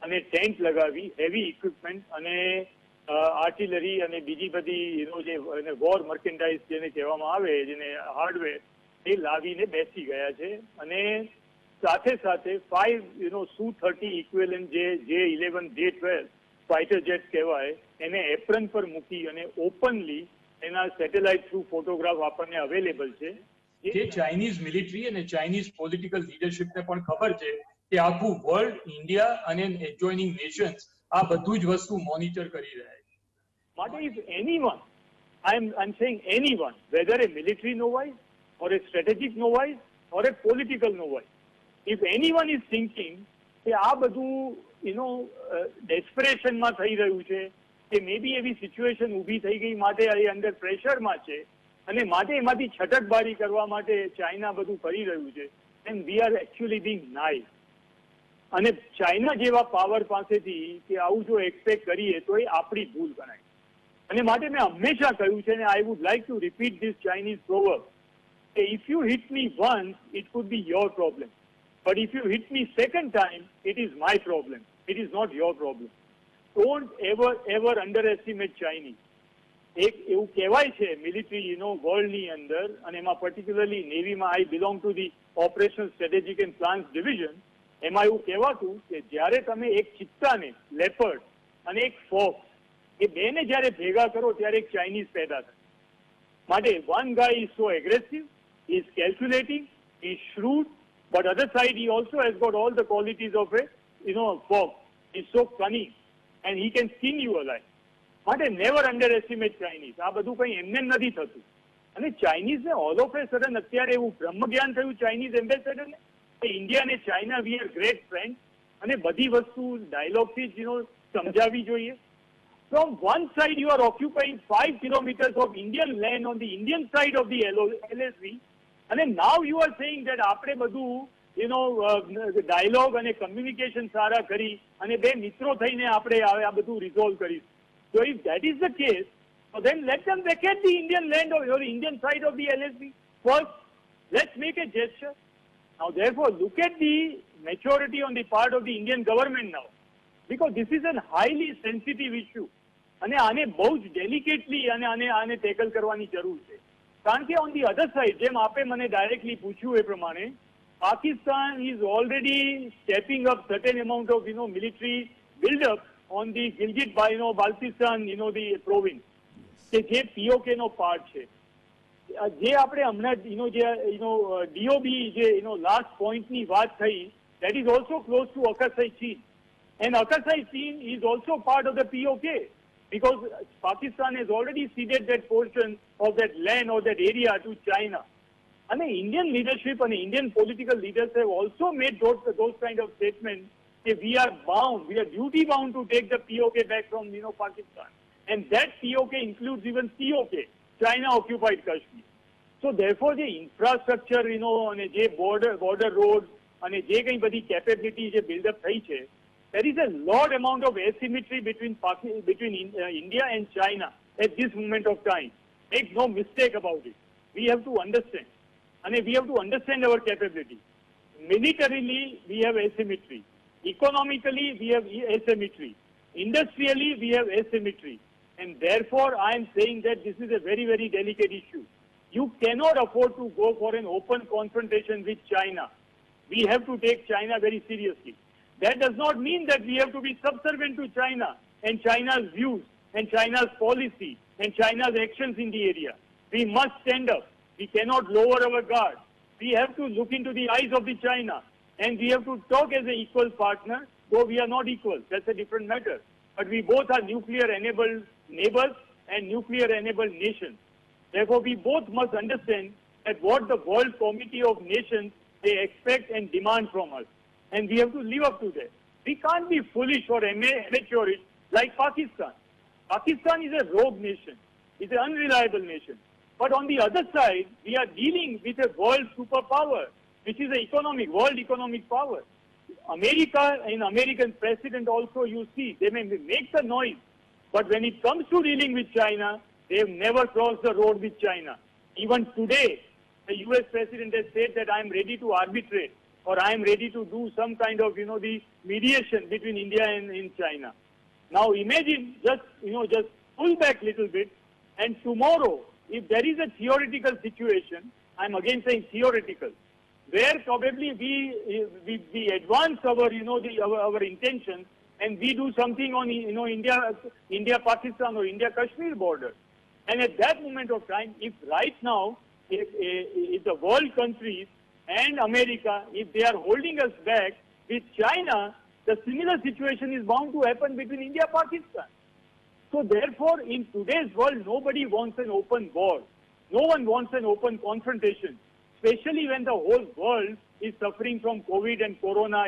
અને ટેન્ટ લગાવી, હેવી ઇક્વિપમેન્ટ અને આર્ટિલરી અને બીજી બધી જે વોર મર્કેન્ડાઇઝ જેને કહેવામાં આવે, જેને હાર્ડવેર, એ લાવીને બેસી ગયા છે. અને સાથે સાથે 5 Su-30 ઇક્વેલન્ટ જે J-11, J-12 ફાઇટર જેટ કહેવાય, એને એપ્રન પર મૂકી અને ઓપનલી એના સેટેલાઇટ થ્રુ ફોટોગ્રાફ આપણને અવેલેબલ છે. જે ચાઇનીઝ મિલિટરી અને ચાઇનીઝ પોલિટિકલ લીડરશિપને પણ ખબર છે કે આખું વર્લ્ડ, ઇન્ડિયા અને એડજોઇનિંગ નેશન્સ આ બધું જ વસ્તુ મોનિટર કરી રહ્યા છે. માટે if anyone, I'm saying anyone, whether a military novice or a strategic novice or a political novice, if anyone is thinking કે આ બધું ડેસ્પરેશનમાં થઈ રહ્યું છે કે મે બી એવી સિચ્યુએશન ઊભી થઈ ગઈ માટે એ અંડર પ્રેશરમાં છે અને માટે એમાંથી છટકબારી કરવા માટે ચાઇના બધું કરી રહ્યું છે, and we R actually being nice. અને ચાઇના જેવા પાવર પાસેથી કે આવું જો એક્સપેક્ટ કરીએ તો એ આપણી ભૂલ ગણાય. અને માટે મેં હંમેશા કહ્યું છે, અને I would like to repeat this Chinese proverb, કે if you hit me once it could be your problem, but if you hit me second time it is my problem, it is not your problem. Don't ever underestimate Chinese. એક એવું કહેવાય છે military વર્લ્ડની અંદર, અને એમાં particularly નેવીમાં, I belong to the operation strategic and plans division, એમાં એવું કહેવાતું કે જ્યારે તમે એક ચિત્તાને, લેપર્ડ અને એક ફોક્સ, એ બેને જ્યારે ભેગા કરો ત્યારે એક ચાઇનીઝ પેદા થાય. માટે one guys is so aggressive, is calculating, is shrewd, but other side he also has got all the qualities of a fox. He's so cunning and he can skin you alive. માટે never under estimate Chinese. આ બધું કંઈ એમને નથી થતું. અને ચાઇનીઝને all of A sudden અત્યારે એવું બ્રહ્મજ્ઞાન થયું ચાઇનીઝ એમ્બેસેડરને કે ઇન્ડિયા અને China we are great friend, અને બધી વસ્તુ ડાયલોગથી જ સમજાવવી જોઈએ. From one side you are occupying 5 kilometers of Indian land on the Indian side of the LSV, and now you are saying that આપણે બધું ડાયલોગ અને કમ્યુનિકેશન સારા કરી અને બે મિત્રો થઈને આપણે આ બધું રિઝોલ્વ કરીશું. So if that is the case, so then let them vacate the Indian land or the Indian side of the LSV. First, let's make a gesture. Now therefore look at the maturity on the part of the Indian government now, because this is a highly sensitive issue. અને આને બહુ જ ડેલિકેટલી આને tackle કરવાની જરૂર છે. કારણ કે ઓન ધી અધર સાઇડ, જેમ આપે મને ડાયરેક્ટલી પૂછ્યું એ પ્રમાણે, Pakistan is already stepping up certain amount of military buildup on the Gilgit Baltistan the province, કે જે POK નો પાર્ટ છે. જે આપણે હમણાં જે DOB જે લાસ્ટ પોઈન્ટની વાત થઈ, that is also close to Aksai Chin, and Aksai Chin is also part of the POK. Because Pakistan has already ceded that portion of that land or that area to China. And the Indian leadership and Indian political leaders have also made those kind of statements that we are bound, we are duty bound to take the POK back from, Pakistan. And that POK includes even COK, China occupied Kashmir. So therefore the infrastructure, અને જે border roads અને જે કંઈ બધી capability જે build up થઈ છે, there is a lot amount of asymmetry between India and China at this moment of time. Make no mistake about it. We have to understand. And we have to understand our capability. Militarily, we have asymmetry. Economically, we have asymmetry. Industrially, we have asymmetry. And therefore, I am saying that this is a very, very delicate issue. You cannot afford to go for an open confrontation with China. We have to take China very seriously. That does not mean that we have to be subservient to China and China's views and China's policy and China's actions in the area. We must stand up. We cannot lower our guard. We have to look into the eyes of the China and we have to talk as an equal partner, though we are not equal. That's a different matter. But we both are nuclear-enabled neighbors and nuclear-enabled nations. Therefore, we both must understand that what the World Committee of Nations, they expect and demand from us. And we have to live up to that. We can't be foolish or amateurish like Pakistan. Pakistan is a rogue nation. It's an unreliable nation. But on the other side, we are dealing with a world superpower, which is a world economic power. America and American president also, you see, they may make the noise. But when it comes to dealing with China, they have never crossed the road with China. Even today, the US president has said that I am ready to arbitrate or I am ready to do some kind of, the mediation between India and China. Now imagine just pull back a little bit and tomorrow, if there is a theoretical situation, I am again saying theoretical, where probably we advance our, our intentions and we do something on, India-Pakistan or India-Kashmir border. And at that moment of time, if right now, if the world countries and America, if they are holding us back with China, the similar situation is bound to happen between India and Pakistan. So therefore, in today's world, nobody wants an open war. No one wants an open confrontation, especially when the whole world is suffering from COVID and Corona,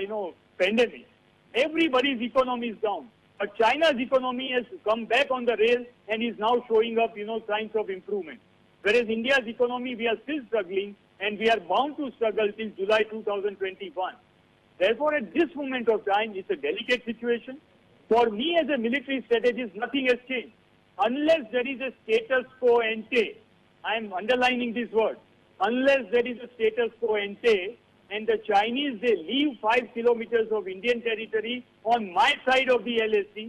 pandemic. Everybody's economy is down. But China's economy has come back on the rails and is now showing up, signs of improvement. Whereas India's economy, we are still struggling and we are bound to struggle till July 2021. Therefore, at this moment of time, it's a delicate situation. For me as a military strategist, nothing has changed. Unless there is a status quo ante, I am underlining this word, unless there is a status quo ante, and the Chinese, they leave 5 kilometers of Indian territory on my side of the LAC.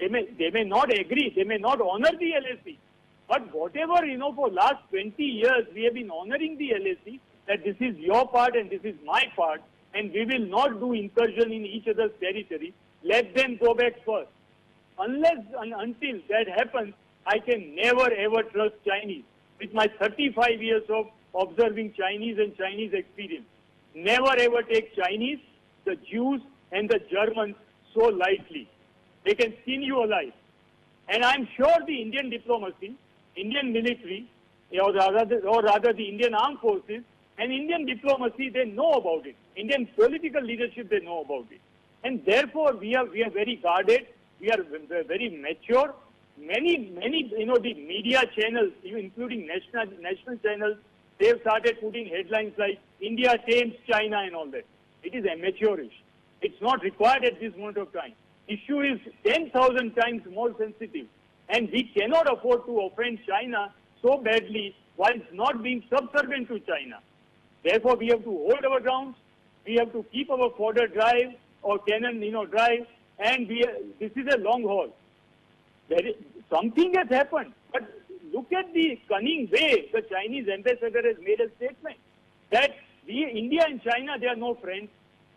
They may not agree, they may not honor the LAC. But whatever, for last 20 years, we have been honoring the LAC, that this is your part and this is my part, and we will not do incursion in each other's territory. Let them go back first. Unless and until that happens, I can never ever trust Chinese. With my 35 years of observing Chinese and Chinese experience, never ever take Chinese, the Jews and the Germans so lightly. They can skin you alive. And I'm sure the Indian diplomacy, Indian military, or rather the Indian armed forces and Indian diplomacy, they know about it. Indian political leadership, they know about it. And therefore, we are very guarded. We are very mature. Many, the media channels, even including national channels, they have started putting headlines like India tames China and all that. It is amateurish. It's not required at this moment of time. Issue is 10,000 times more sensitive. And we cannot afford to offend China so badly while not being subservient to China. Therefore, we have to hold our grounds. We have to keep our fodder dry or cannon, dry. And this is a long haul. Something has happened. But look at the cunning way the Chinese ambassador has made a statement that India and China, they are no friends.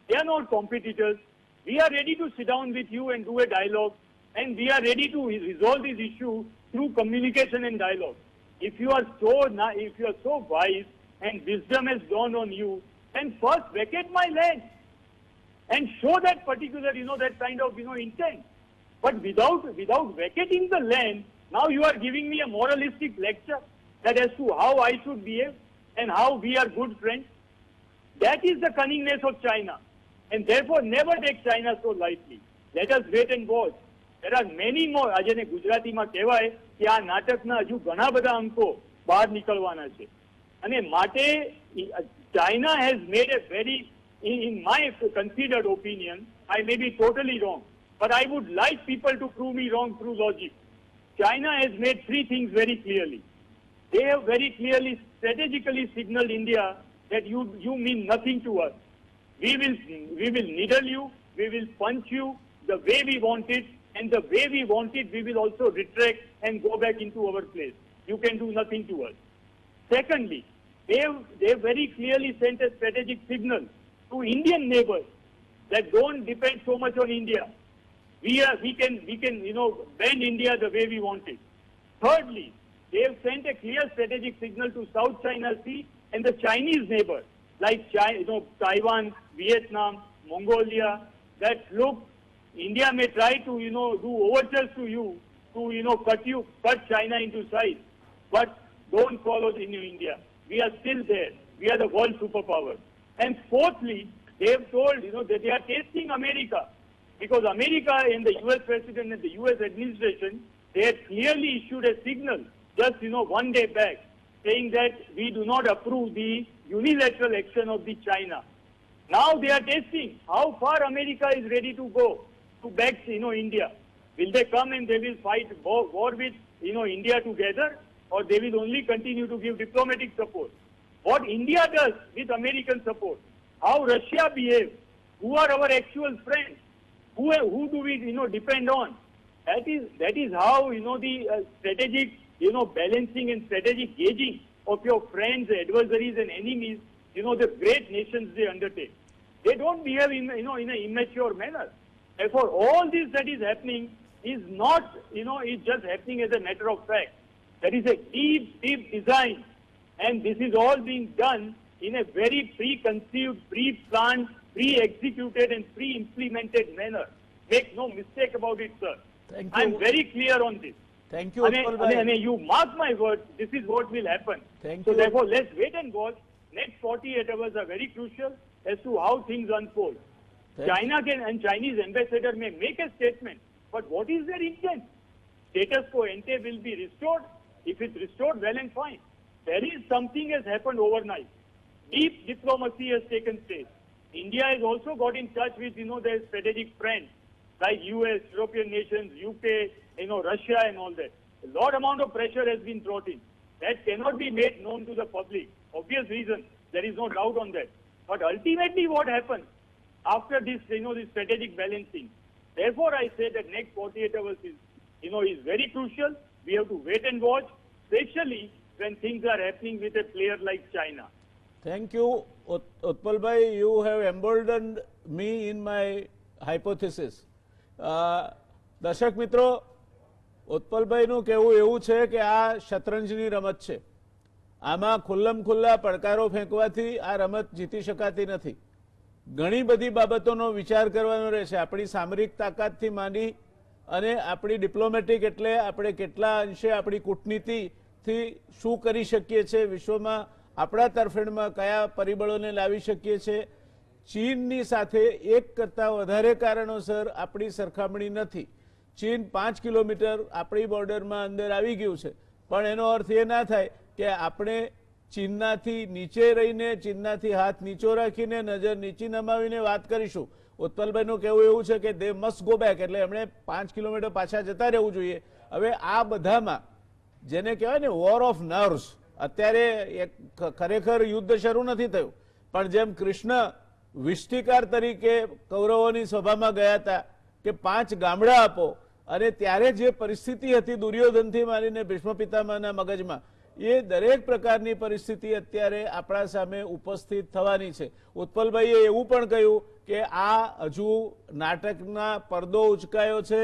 They are not competitors. We are ready to sit down with you and do a dialogue. And we are ready to resolve this issue through communication and dialogue. If you are so wise and wisdom has dawned on you, then first vacate my land and show that particular, that kind of, intent. But without vacating the land, now you are giving me a moralistic lecture that as to how I should behave. and how we are good friends. That is the cunningness of China. And therefore, never take China so lightly. Let us wait and watch. There are many more. આજે ને ગુજરાતીમાં કહેવાય કે આ નાટકના હજુ ઘણા બધા અંકો બહાર નીકળવાના છે. અને માટે China has made a very, in my considered opinion, I may be totally wrong, but I would like people to prove me wrong through logic. China has made three things very clearly. They have very clearly strategically signaled India that you mean nothing to us. We will needle you, we will punch you the way we want it, and the way we want it, we will also retract and go back into our place. You can do nothing to us. Secondly, they have very clearly sent a strategic signal to Indian neighbors that don't depend so much on India. We can bend India the way we want it. Thirdly, they have sent a clear strategic signal to South China Sea and the Chinese neighbors like Taiwan, Vietnam, Mongolia, that look, India may try to do overtures to you to cut China into size, but don't follow India. We are still there. We are the world superpower. And fourthly, they have told that they are testing America, because America and the US president and the US administration, they had clearly issued a signal just 1 day back saying that we do not approve the unilateral action of the China. Now they are testing how far America is ready to go to back India. Will they come and they will fight war with India together, or they will only continue to give diplomatic support? What India does with American support, how Russia behaves, who are our actual friends, who do we depend on? That is how the strategic balancing and strategic gauging of your friends, adversaries, and enemies. The great nations they undertake. They don't behave in an immature manner. Therefore, all this that is happening is not is just happening as a matter of fact. There is a deep design, and this is all being done in a very preconceived, pre-planned, pre-executed, and pre-implemented manner. Make no mistake about it, sir. Thank I am you. very clear on this. Thank you, Utpalbhai. And you mark my words, this is what will happen. Thank so you. therefore, let's wait and watch. Next 48 hours are very crucial as to how things unfold. Thank China and Chinese ambassador may make a statement, but what is their intent? Status quo ante will be restored. If it's restored, well and fine. There is something has happened overnight. Deep diplomacy has taken place. India has also got in touch with their strategic friends like US, European nations, UK, Russia, and all that. A lot amount of pressure has been brought in. That cannot be made known to the public. Obvious reason. There is no doubt on that. But ultimately, what happens after this, this strategic balancing? Therefore, I say that next 48 hours is very crucial. We have to wait and watch, especially when things are happening with a player like China. Thank you, Utpalbhai. You have emboldened me in my hypothesis. દર્શક મિત્રો, ઉત્પલભાઈનું કહેવું એવું છે કે આ શતરંજની રમત છે. આમાં ખુલ્લમ ખુલ્લા પડકારો ફેંકવાથી આ રમત જીતી શકાતી નથી. ઘણી બધી બાબતોનો વિચાર કરવાનો રહેશે. આપણી સામરિક તાકાતથી માંડી અને આપણી ડિપ્લોમેટિક એટલે આપણે કેટલા અંશે આપણી કૂટનીતિથી શું કરી શકીએ છીએ, વિશ્વમાં આપણા તરફેણમાં કયા પરિબળોને લાવી શકીએ છીએ. ચીનની સાથે એક કરતાં વધારે કારણોસર આપણી સરખામણી નથી. ચીન 5 કિલોમીટર આપણી બોર્ડરમાં અંદર આવી ગયું છે, પણ એનો અર્થ એ ના થાય કે આપણે ચીનનાથી નીચે રહીને, ચીનનાથી હાથ નીચો રાખીને, નજર નીચી નમાવીને વાત કરીશું. ઉત્પલભાઈનું કહેવું એવું છે કે દે મસ્ટ ગો બેક, એટલે એમણે 5 કિલોમીટર પાછા જતા રહેવું જોઈએ. હવે આ બધામાં જેને કહેવાય ને વોર ઓફ નર્વ્સ, અત્યારે ખરેખર યુદ્ધ શરૂ નથી થયું, પણ જેમ કૃષ્ણ વિષ્ટિકાર તરીકે કૌરવોની સભામાં ગયા હતા કે 5 ગામડા આપો, અને ત્યારે જે પરિસ્થિતિ હતી દુર્યોધનથી મારીને ભીષ્મ પિતામહના મગજમાં, એ દરેક પ્રકારની પરિસ્થિતિ અત્યારે આપણા સામે ઉપસ્થિત થવાની છે. ઉત્પલભાઈએ એવું પણ કહ્યું કે આ હજુ નાટકના પડદો ઉચકાયો છે,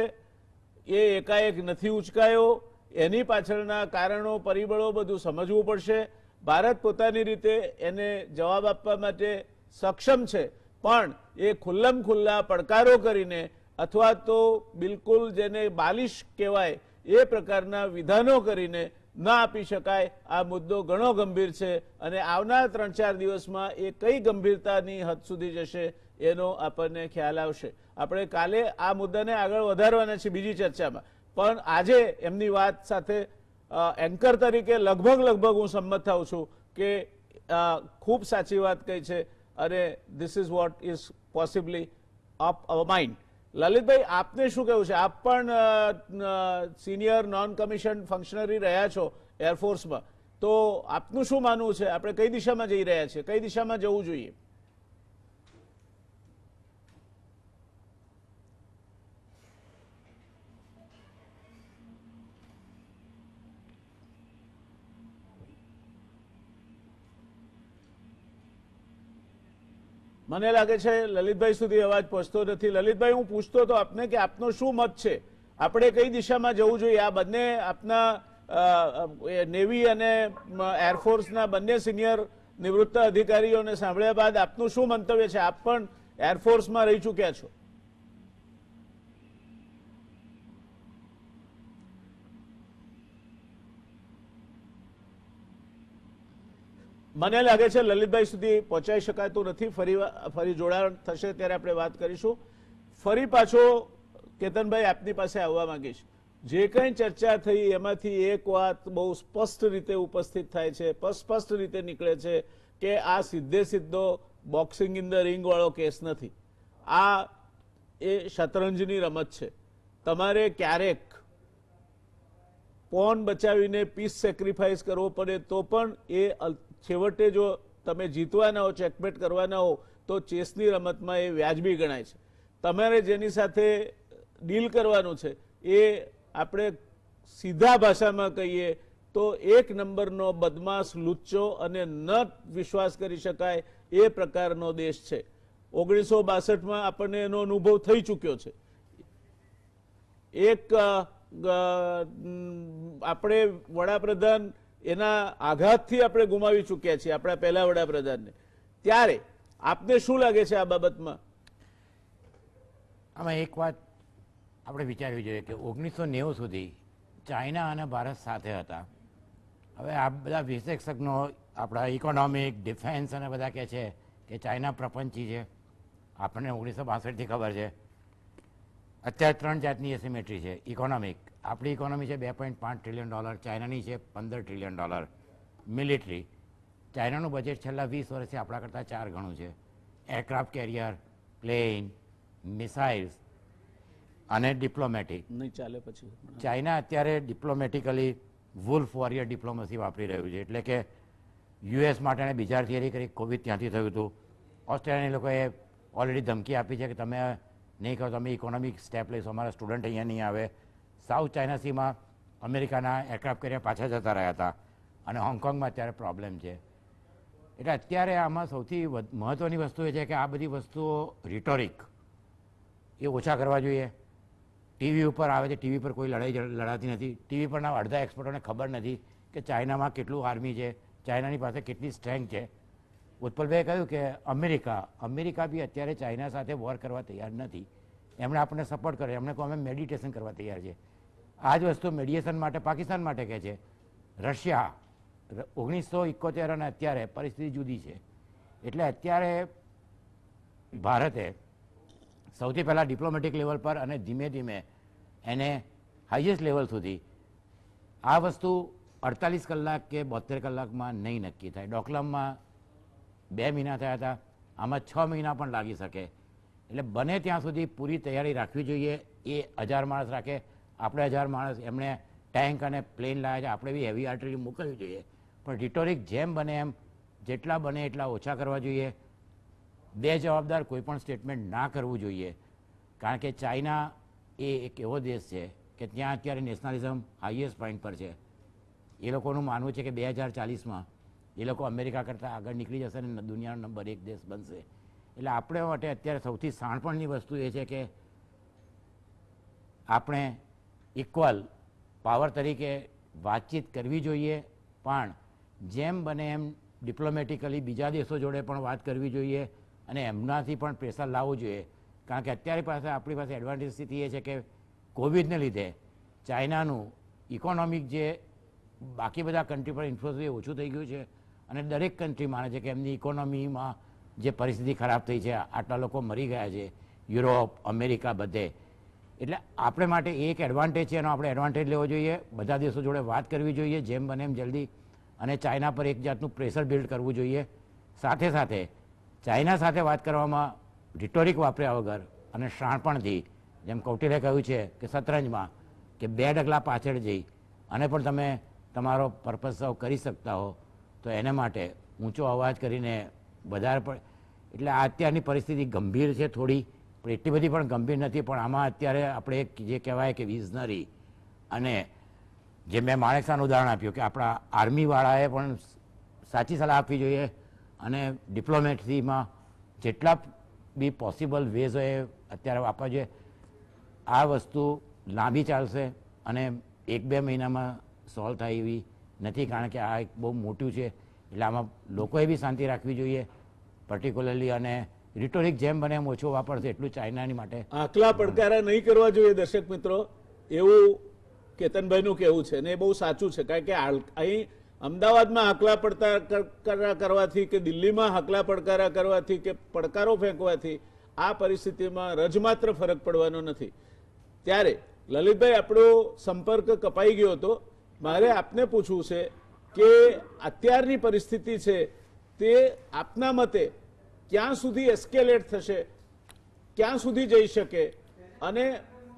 એ એકાએક નથી ઉચકાયો. એની પાછળના કારણો, પરિબળો બધું સમજવું પડશે. ભારત પોતાની રીતે એને જવાબ આપવા માટે સક્ષમ છે, પણ એ ખુલ્લમ ખુલ્લા પડકારો કરીને અથવા તો બિલકુલ જેને બાલિશ કહેવાય એ પ્રકારના વિધાનો કરીને ના આપી શકાય. આ મુદ્દો ઘણો ગંભીર છે અને આવનાર 3-4 દિવસમાં એ કઈ ગંભીરતાની હદ સુધી જશે એનો આપણને ખ્યાલ આવશે. આપણે કાલે આ મુદ્દાને આગળ વધારવાના છે બીજી ચર્ચામાં, પણ આજે એમની વાત સાથે એન્કર તરીકે લગભગ હું સંમત થાઉં છું કે ખૂબ સાચી વાત કહી છે અને this is what is possibly of our mind. Lalitbhai, આપને શું કહેવું છે? આપ પણ સિનિયર નોન કમિશન ફંક્શનરી રહ્યા છો એરફોર્સમાં, તો આપનું શું માનવું છે? આપણે કઈ દિશામાં જઈ રહ્યા છીએ, કઈ દિશામાં જવું જોઈએ? મને લાગે છે લલિતભાઈ સુધી અવાજ પહોંચતો નથી. લલિતભાઈ, હું પૂછતો હતો આપને કે આપનો શું મત છે, આપણે કઈ દિશામાં જવું જોઈએ? આ બંને આપના નેવી અને એરફોર્સના બંને સિનિયર નિવૃત્ત અધિકારીઓને સાંભળ્યા બાદ આપનું શું મંતવ્ય છે? આપ પણ એરફોર્સમાં રહી ચૂક્યા છો. મને લાગે છે લલિતભાઈ સુધી પહોંચાઈ શકાતું નથી. ફરી જોડાણ થશે ત્યારે આપણે વાત કરીશું. ફરી પાછો કેતનભાઈ આપની પાસે આવવા માંગીશ. જે કંઈ ચર્ચા થઈ એમાંથી એક વાત બહુ સ્પષ્ટ રીતે ઉપસ્થિત થાય છે, સ્પષ્ટ રીતે નીકળે છે કે આ સીધો બોક્સિંગ ઇન ધ રિંગ વાળો કેસ નથી. આ એ શતરંજની રમત છે. તમારે ક્યારેક પોન બચાવીને પીસ સેક્રિફાઈસ કરવો પડે તો પણ એ છેવટે જો તમે જીતવાના હો, ચેકમેટ કરવાના હો, તો ચેસની રમતમાં એ વ્યાજબી ગણાય છે. તમારે જેની સાથે ડીલ કરવાનું છે એ આપણે સીધા ભાષામાં કહીએ તો એક નંબરનો બદમાશ, લુચ્ચો અને ન વિશ્વાસ કરી શકાય એ પ્રકારનો દેશ છે. 1962માં આપણને એનો અનુભવ થઈ ચૂક્યો છે. એક આપણે વડાપ્રધાન એના આઘાતથી આપણે ગુમાવી ચૂક્યા છીએ, આપણા પહેલા વડાપ્રધાનને. ત્યારે આપને શું લાગે છે આ બાબતમાં? આમાં એક વાત આપણે વિચારવી જોઈએ કે 1990 સુધી ચાઇના અને ભારત સાથે હતા. હવે આ બધા વિશેષજ્ઞો આપણા ઇકોનોમિક, ડિફેન્સ અને બધા કહે છે કે ચાઇના પ્રપંચી છે. આપણને 1962થી ખબર છે. અત્યારે 3 જાતની એસિમેટ્રી છે. ઇકોનોમિક, આપણી ઇકોનોમી છે $2.5 ટ્રિલિયન, ચાઇનાની છે $15 ટ્રિલિયન. મિલિટરી, ચાઇનાનું બજેટ છેલ્લા 20 વર્ષથી આપણા કરતાં 4 ગણું છે. એરક્રાફ્ટ કેરિયર, પ્લેન, મિસાઇલ્સ અને ડિપ્લોમેટિક. નહીં ચાલે પછી. ચાઇના અત્યારે ડિપ્લોમેટિકલી વુલ્ફ વોરિયર ડિપ્લોમસી વાપરી રહ્યું છે. એટલે કે યુએસ માટે બીજા થિયરી કરી, કોવિડ ત્યાંથી થયું હતું. ઓસ્ટ્રેલિયાના લોકોએ ઓલરેડી ધમકી આપી છે કે તમે નહીં કહો તમે ઇકોનોમિક સ્ટેપ લઈશો, અમારા સ્ટુડન્ટ અહીંયા નહીં આવે. સાઉથ ચાઇના સીમાં અમેરિકાના એરક્રાફ્ટ કેરિયર પાછા જતા રહ્યા હતા અને હોંગકોંગમાં અત્યારે પ્રોબ્લેમ છે. એટલે અત્યારે આમાં સૌથી મહત્ત્વની વસ્તુ એ છે કે આ બધી વસ્તુઓ રિટોરિક એ ઓછા કરવા જોઈએ. ટીવી ઉપર આવે છે, ટીવી પર કોઈ લડાઈ લડાતી નથી. ટીવી પરના અડધા એક્સપર્ટોને ખબર નથી કે ચાઇનામાં કેટલું આર્મી છે, ચાઇનાની પાસે કેટલી સ્ટ્રેન્થ છે. ઉત્પલભાઈએ કહ્યું કે અમેરિકા બી અત્યારે ચાઇના સાથે વોર કરવા તૈયાર નથી. એમણે આપણને સપોર્ટ કર્યો. એમણે કહું અમે મેડિટેશન કરવા તૈયાર છે. આ જ વસ્તુ મેડિટેશન માટે પાકિસ્તાન માટે કહે છે. રશિયા 1971 અને અત્યારે પરિસ્થિતિ જુદી છે. એટલે અત્યારે ભારતે સૌથી પહેલાં ડિપ્લોમેટિક લેવલ પર અને ધીમે ધીમે એને હાઈએસ્ટ લેવલ સુધી આ વસ્તુ 48 કલાક કે 72 કલાકમાં નહીં નક્કી થાય. ડોકલામમાં 2 મહિના થયા હતા, આમાં 6 મહિના પણ લાગી શકે. એટલે બને ત્યાં સુધી પૂરી તૈયારી રાખવી જોઈએ. એ 1000 માણસ રાખે, આપણે 1000 માણસ, એમણે ટેન્ક અને પ્લેન લાવ્યા છે, આપણે બી હેવી આર્ટરી મોકલવી જોઈએ. પણ રિટોરિક જેમ બને એમ જેટલા બને એટલા ઓછા કરવા જોઈએ. બેજવાબદાર કોઈ પણ સ્ટેટમેન્ટ ના કરવું જોઈએ. કારણ કે ચાઇના એ એક એવો દેશ છે કે ત્યાં અત્યારે નેશનલિઝમ હાઈએસ્ટ પોઈન્ટ પર છે. એ લોકોનું માનવું છે કે 2040માં એ લોકો અમેરિકા કરતાં આગળ નીકળી જશે અને દુનિયાનો નંબર 1 દેશ બનશે. એટલે આપણે માટે અત્યારે સૌથી શાણપણની વસ્તુ એ છે કે આપણે ઇક્વલ પાવર તરીકે વાતચીત કરવી જોઈએ, પણ જેમ બને એમ ડિપ્લોમેટિકલી બીજા દેશો જોડે પણ વાત કરવી જોઈએ અને એમનાથી પણ પ્રેશર લાવવું જોઈએ. કારણ કે અત્યારે આપણી પાસે એડવાન્ટેજ સ્થિતિ એ છે કે કોવિડને લીધે ચાઇનાનું ઇકોનોમિક જે બાકી બધા કન્ટ્રી પર ઇન્ફ્લુઅન્સ એ ઓછું થઈ ગયું છે અને દરેક કન્ટ્રી માને છે કે એમની ઇકોનોમીમાં જે પરિસ્થિતિ ખરાબ થઈ છે, આટલા લોકો મરી ગયા છે, યુરોપ, અમેરિકા બધે. એટલે આપણે માટે એક એડવાન્ટેજ છે, એનો આપણે એડવાન્ટેજ લેવો જોઈએ, બધા દેશો જોડે વાત કરવી જોઈએ જેમ બને એમ જલ્દી, અને ચાઇના પર એક જાતનું પ્રેશર બિલ્ડ કરવું જોઈએ. સાથે સાથે ચાઇના સાથે વાત કરવામાં રિટોરિક વાપર્યા વગર અને શાણપણથી, જેમ કૌટિલ્યે કહ્યું છે કે શતરંજમાં કે 2 ડગલા પાછળ જઈ અને પણ તમે તમારો પર્પઝ સર્વ કરી શકતા હો, તો એને માટે ઊંચો અવાજ કરીને વધારે પણ, એટલે આ અત્યારની પરિસ્થિતિ ગંભીર છે થોડી, પણ એટલી બધી પણ ગંભીર નથી. પણ આમાં અત્યારે આપણે જે કહેવાય કે વિઝનરી, અને જે મેં માણેકશાહનું ઉદાહરણ આપ્યું કે આપણા આર્મીવાળાએ પણ સાચી સલાહ આપવી જોઈએ અને ડિપ્લોમેસીમાં જેટલા બી પોસિબલ વેઝ હોય અત્યારે વાપરવા જોઈએ. આ વસ્તુ લાંબી ચાલશે અને 1-2 મહિનામાં સોલ્વ થાય એવી નથી, કારણ કે આ એક બહુ મોટું છે. એટલે આમાં લોકોએ બી શાંતિ રાખવી જોઈએ પર્ટિક્યુલરલી, અને રિટોરિક જેમ બને એમ ઓછો વાપરશે એટલું ચાઇનાની માટે. આકલા પડકારા નહીં કરવા જોઈએ દર્શક મિત્રો, એવું કેતનભાઈનું કહેવું છે, ને એ બહુ સાચું છે. કારણ કે અહીં અમદાવાદમાં આકલા પડકારા કરવાથી કે દિલ્હીમાં આકલા પડકારા કરવાથી કે પડકારો ફેંકવાથી આ પરિસ્થિતિમાં રજમાત્ર ફરક પડવાનો નથી. ત્યારે લલિતભાઈ, આપણો સંપર્ક કપાઈ ગયો હતો. મારે આપને પૂછવું છે કે અત્યારની પરિસ્થિતિ છે તે આપના મતે ક્યાં સુધી એસ્કેલેટ થશે, ક્યાં સુધી જઈ શકે? અને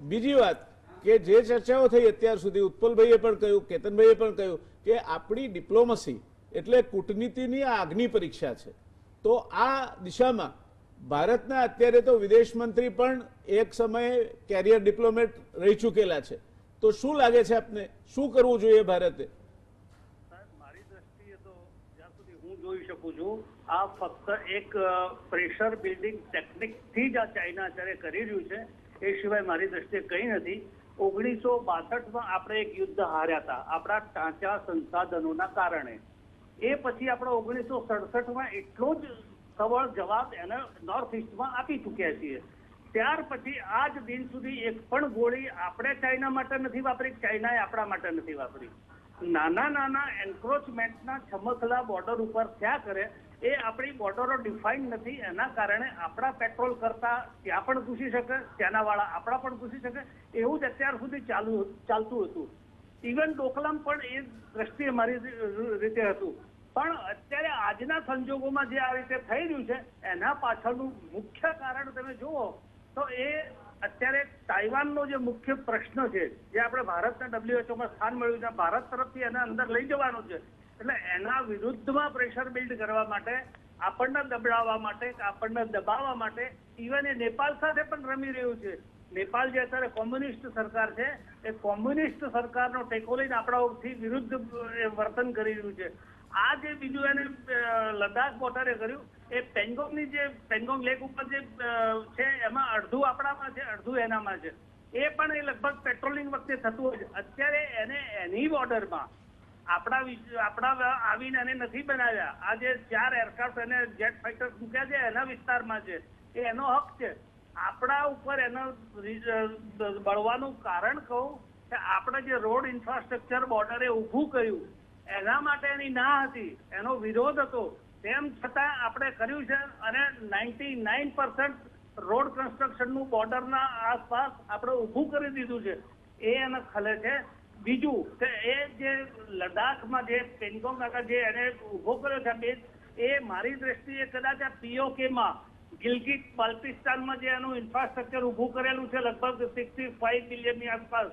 બીજી વાત કે જે ચર્ચાઓ થઈ અત્યાર સુધી, ઉત્પલભાઈએ પણ કહ્યું, કેતનભાઈએ પણ કહ્યું કે આપણી ડિપ્લોમસી એટલે કૂટનીતિની આ આગની પરીક્ષા છે. તો આ દિશામાં ભારતના અત્યારે તો વિદેશ મંત્રી પણ એક સમયે કેરિયર ડિપ્લોમેટ રહી ચૂકેલા છે. તો શું લાગે છે આપને, શું કરવું જોઈએ ભારતે? મારી દ્રષ્ટિએ તો જ્યાં સુધી હું જોઈ શકું છું, આ ફક્ત એક પ્રેશર બિલ્ડિંગ ટેકનિકથી જ આ ચાઇના અત્યારે કરી રહ્યું છે. એ સિવાય મારી દ્રષ્ટિએ કંઈ નથી. 1962માં આપણે એક યુદ્ધ હાર્યા હતા આપણા ટાંચા સંસાધનોના કારણે. એ પછી આપણે 1967માં એટલો જ સવળ જવાબ એને નોર્થ ઇસ્ટમાં આપી ચૂક્યા છીએ. ત્યાર પછી આજ દિન સુધી એક પણ ગોળી આપણે ચાઇના માટે નથી વાપરી, ચાઇનાએ આપણા માટે નથી વાપરી. નાના નાના એન્ક્રોચમેન્ટના છમકલા બોર્ડર ઉપર થયા કરે, એ આપણી બોર્ડરો ડિફાઇન નથી. એના કારણે આપણા પેટ્રોલ કરતા ત્યાં પણ ઘૂસી શકે, ત્યાંના વાળા આપણા પણ ઘૂસી શકે. એવું જ અત્યાર સુધી ચાલતું હતું. ઇવન ડોકલામ પણ એ દ્રષ્ટિએ મારી રીતે હતું. પણ અત્યારે આજના સંજોગોમાં જે આ રીતે થઈ રહ્યું છે, એના પાછળનું મુખ્ય કારણ તમે જુઓ તો એ અત્યારે તાઇવાનનો જે મુખ્ય પ્રશ્ન છે, જે આપણે ભારતને WHO સ્થાન મળ્યું છે, ભારત તરફથી એને અંદર લઈ જવાનું છે. એટલે એના વિરુદ્ધમાં પ્રેશર બિલ્ડ કરવા માટે, આપણને દબાવવા માટે, આપણને દબાવવા માટે, ઇવન એ નેપાળ સાથે પણ રમી રહ્યું છે. નેપાળ જે અત્યારે કોમ્યુનિસ્ટ સરકાર છે, એ કોમ્યુનિસ્ટ સરકારનો ટેકો લઈને આપણાથી વિરુદ્ધ વર્તન કરી રહ્યું છે. આ જે બીજું એને લદ્દાખ બોર્ડરે કર્યું, એ પેંગોંગની જે પેંગોંગ લેક ઉપર જે છે, એમાં અડધું આપણામાં છે, અડધું એનામાં છે. એ પણ એ લગભગ પેટ્રોલિંગ વખતે થતું હોય છે. અત્યારે એને એની બોર્ડરમાં આપણા આવીને એને નથી બનાવ્યા. આ જે 4 એરક્રાફ્ટ અને જેટ ફાઇટર મૂક્યા છે એના વિસ્તારમાં છે, એ એનો હક છે. આપણા ઉપર એનો બળવાનું કારણ કહું કે આપણે જે રોડ ઇન્ફ્રાસ્ટ્રક્ચર બોર્ડરે ઊભું કર્યું, એના માટે એની ના હતી, એનો વિરોધ હતો. તેમ છતાં આપણે કર્યું છે અને 99% રોડ કન્સ્ટ્રક્શનનું બોર્ડરના આસપાસ આપણે ઊભું કરી દીધું છે. એ એને ખલે છે. બીજું કે એ જે લદ્દાખમાં જે પેંગોંગ જે એને ઊભો કર્યો છે, એ મારી દ્રષ્ટિએ કદાચ આ POKમાં ગિલગિટ બાલ્ટિસ્તાનમાં જે એનું ઇન્ફ્રાસ્ટ્રક્ચર ઊભું કરેલું છે, લગભગ 65 બિલિયનની આસપાસ,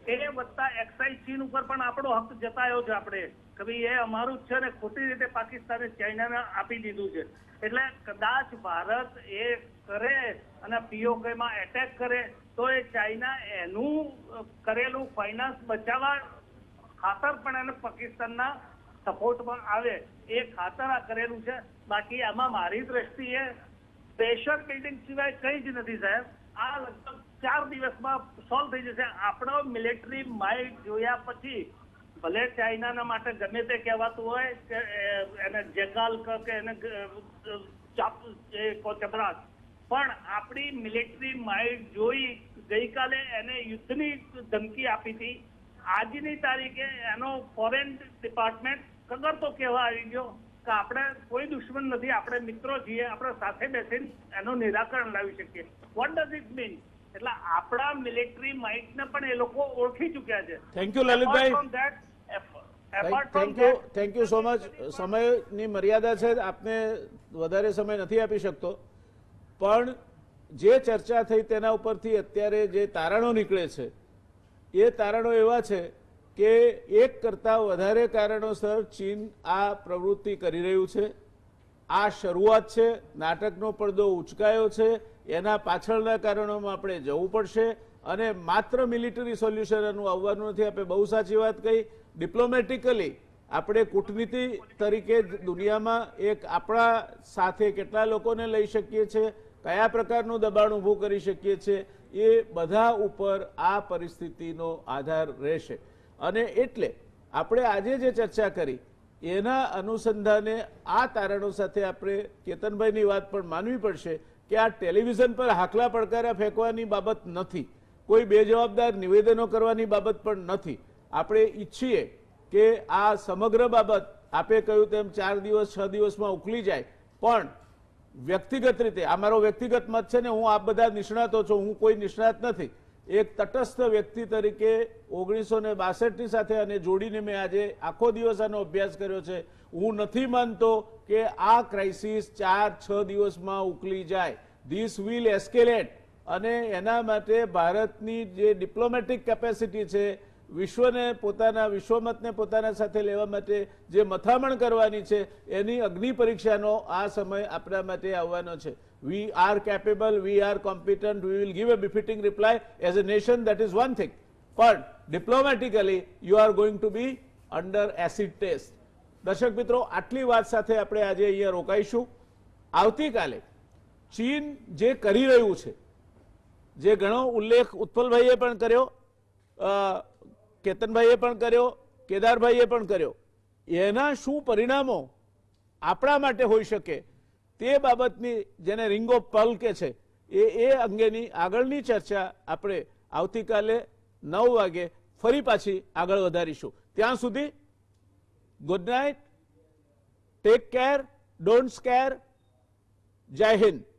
એ વત્તા એક્સાઇઝ ચીન ઉપર પણ આપણો હક જતાયો છે આપણે કે ભાઈ એ અમારું જ છે ને ખોટી રીતે પાકિસ્તાને ચાઇનાને આપી દીધું છે. એટલે કદાચ ભારત એ કરે અને POKમાં એટેક કરે તો એ ચાઇના એનું કરેલું ફાઇનાન્સ બચાવવા ખાતર પણ એને પાકિસ્તાનના સપોર્ટમાં આવે, એ ખાતર આ કરેલું છે. બાકી આમાં મારી દ્રષ્ટિએ પ્રેશર બિલ્ડિંગ સિવાય કંઈ જ નથી સાહેબ. આ લગભગ 4 દિવસમાં સોલ્વ થઈ જશે. આપણો મિલિટરી માઇટ જોયા પછી ભલે ચાઇનાના માટે ગમે તે કહેવાતું હોય કે એને જેકાલ કે એને ચબરાટ, પણ આપણી મિલિટરી માઇટ જોઈ ગઈકાલે એને યુદ્ધની ધમકી આપી હતી આજની તારીખે એનો ફોરેન ડિપાર્ટમેન્ટ કગરતો કહેવા આવી ગયો કે આપણે કોઈ દુશ્મન નથી, આપણે મિત્રો છીએ, આપણે સાથે બેસીને એનું નિરાકરણ લાવી શકીએ. What does it mean? એટલે આપણા મિલિટરી માઇટને પણ એ લોકો ઓળખી ચૂક્યા છે. Thank you Lalitbhai. Apart from that, thank you so much. સમયની મર્યાદા છે, આપને વધારે સમય નથી આપી શકતો, પણ જે ચર્ચા થઈ તેના ઉપરથી અત્યારે જે તારણો નીકળે છે એ તારણો એવા છે કે એક કરતાં વધારે કારણોસર ચીન આ પ્રવૃત્તિ કરી રહ્યું છે. આ શરૂઆત છે, નાટકનો પડદો ઉચકાયો છે, એના પાછળના કારણોમાં આપણે જવું પડશે અને માત્ર મિલિટરી સોલ્યુશન એનું આવવાનું નથી. આપણે બહુ સાચી વાત કહી. ડિપ્લોમેટિકલી આપણે કૂટનીતિ તરીકે દુનિયામાં એક આપણા સાથે કેટલા લોકોને લઈ શકીએ છીએ, કયા પ્રકારનું દબાણ ઊભું કરી શકીએ છીએ, એ બધા ઉપર આ પરિસ્થિતિનો આધાર રહેશે. અને એટલે આપણે આજે જે ચર્ચા કરી એના અનુસંધાને આ તારણો સાથે આપણે કેતનભાઈની વાત પણ માનવી પડશે કે આ ટેલિવિઝન પર હાકલા પડકારા ફેંકવાની બાબત નથી, કોઈ બેજવાબદાર નિવેદનો કરવાની બાબત પણ નથી. આપણે ઈચ્છીએ કે આ સમગ્ર બાબત આપે કહ્યું તેમ 4 દિવસ 6 દિવસમાં ઉકલી જાય, પણ વ્યક્તિગત રીતે આ મારો વ્યક્તિગત મત છે ને, હું આ બધા નિષ્ણાતો છું, હું કોઈ નિષ્ણાત નથી. એક તટસ્થ વ્યક્તિ તરીકે 1962ની સાથે અને જોડીને મેં આજે આખો દિવસ આનો અભ્યાસ કર્યો છે. હું નથી માનતો કે આ ક્રાઇસિસ 4-6 દિવસમાં ઉકલી જાય. ધીસ વિલ એસ્કેલેટ અને એના માટે ભારતની જે ડિપ્લોમેટિક કેપેસિટી છે, વિશ્વને પોતાના વિશ્વમતને પોતાના સાથે લેવા માટે જે મથામણ કરવાની છે, એની અગ્નિ પરીક્ષાનો આ સમય આપણા માટે આવવાનો છે. We are capable, we are competent, we will give a befitting reply as a nation, that is one thing, પણ diplomatically you are going to be under acid test. દર્શક મિત્રો, આટલી વાત સાથે આપણે આજે અહીંયા રોકાઈશું. આવતીકાલે ચીન જે કરી રહ્યું છે, જે ઘણો ઉલ્લેખ ઉત્પલભાઈએ પણ કર્યો, કેતનભાઈએ પણ કર્યો, કેદારભાઈએ પણ કર્યો, એના શું પરિણામો આપણા માટે હોઈ શકે તે બાબતની, જેને રિંગ ઓફ પર્લ કે છે, એ અંગેની આગળની ચર્ચા આપણે આવતીકાલે 9 વાગે ફરી પાછી આગળ વધારીશું. ત્યાં સુધી good night, take care, don't square. જય હિન્દ.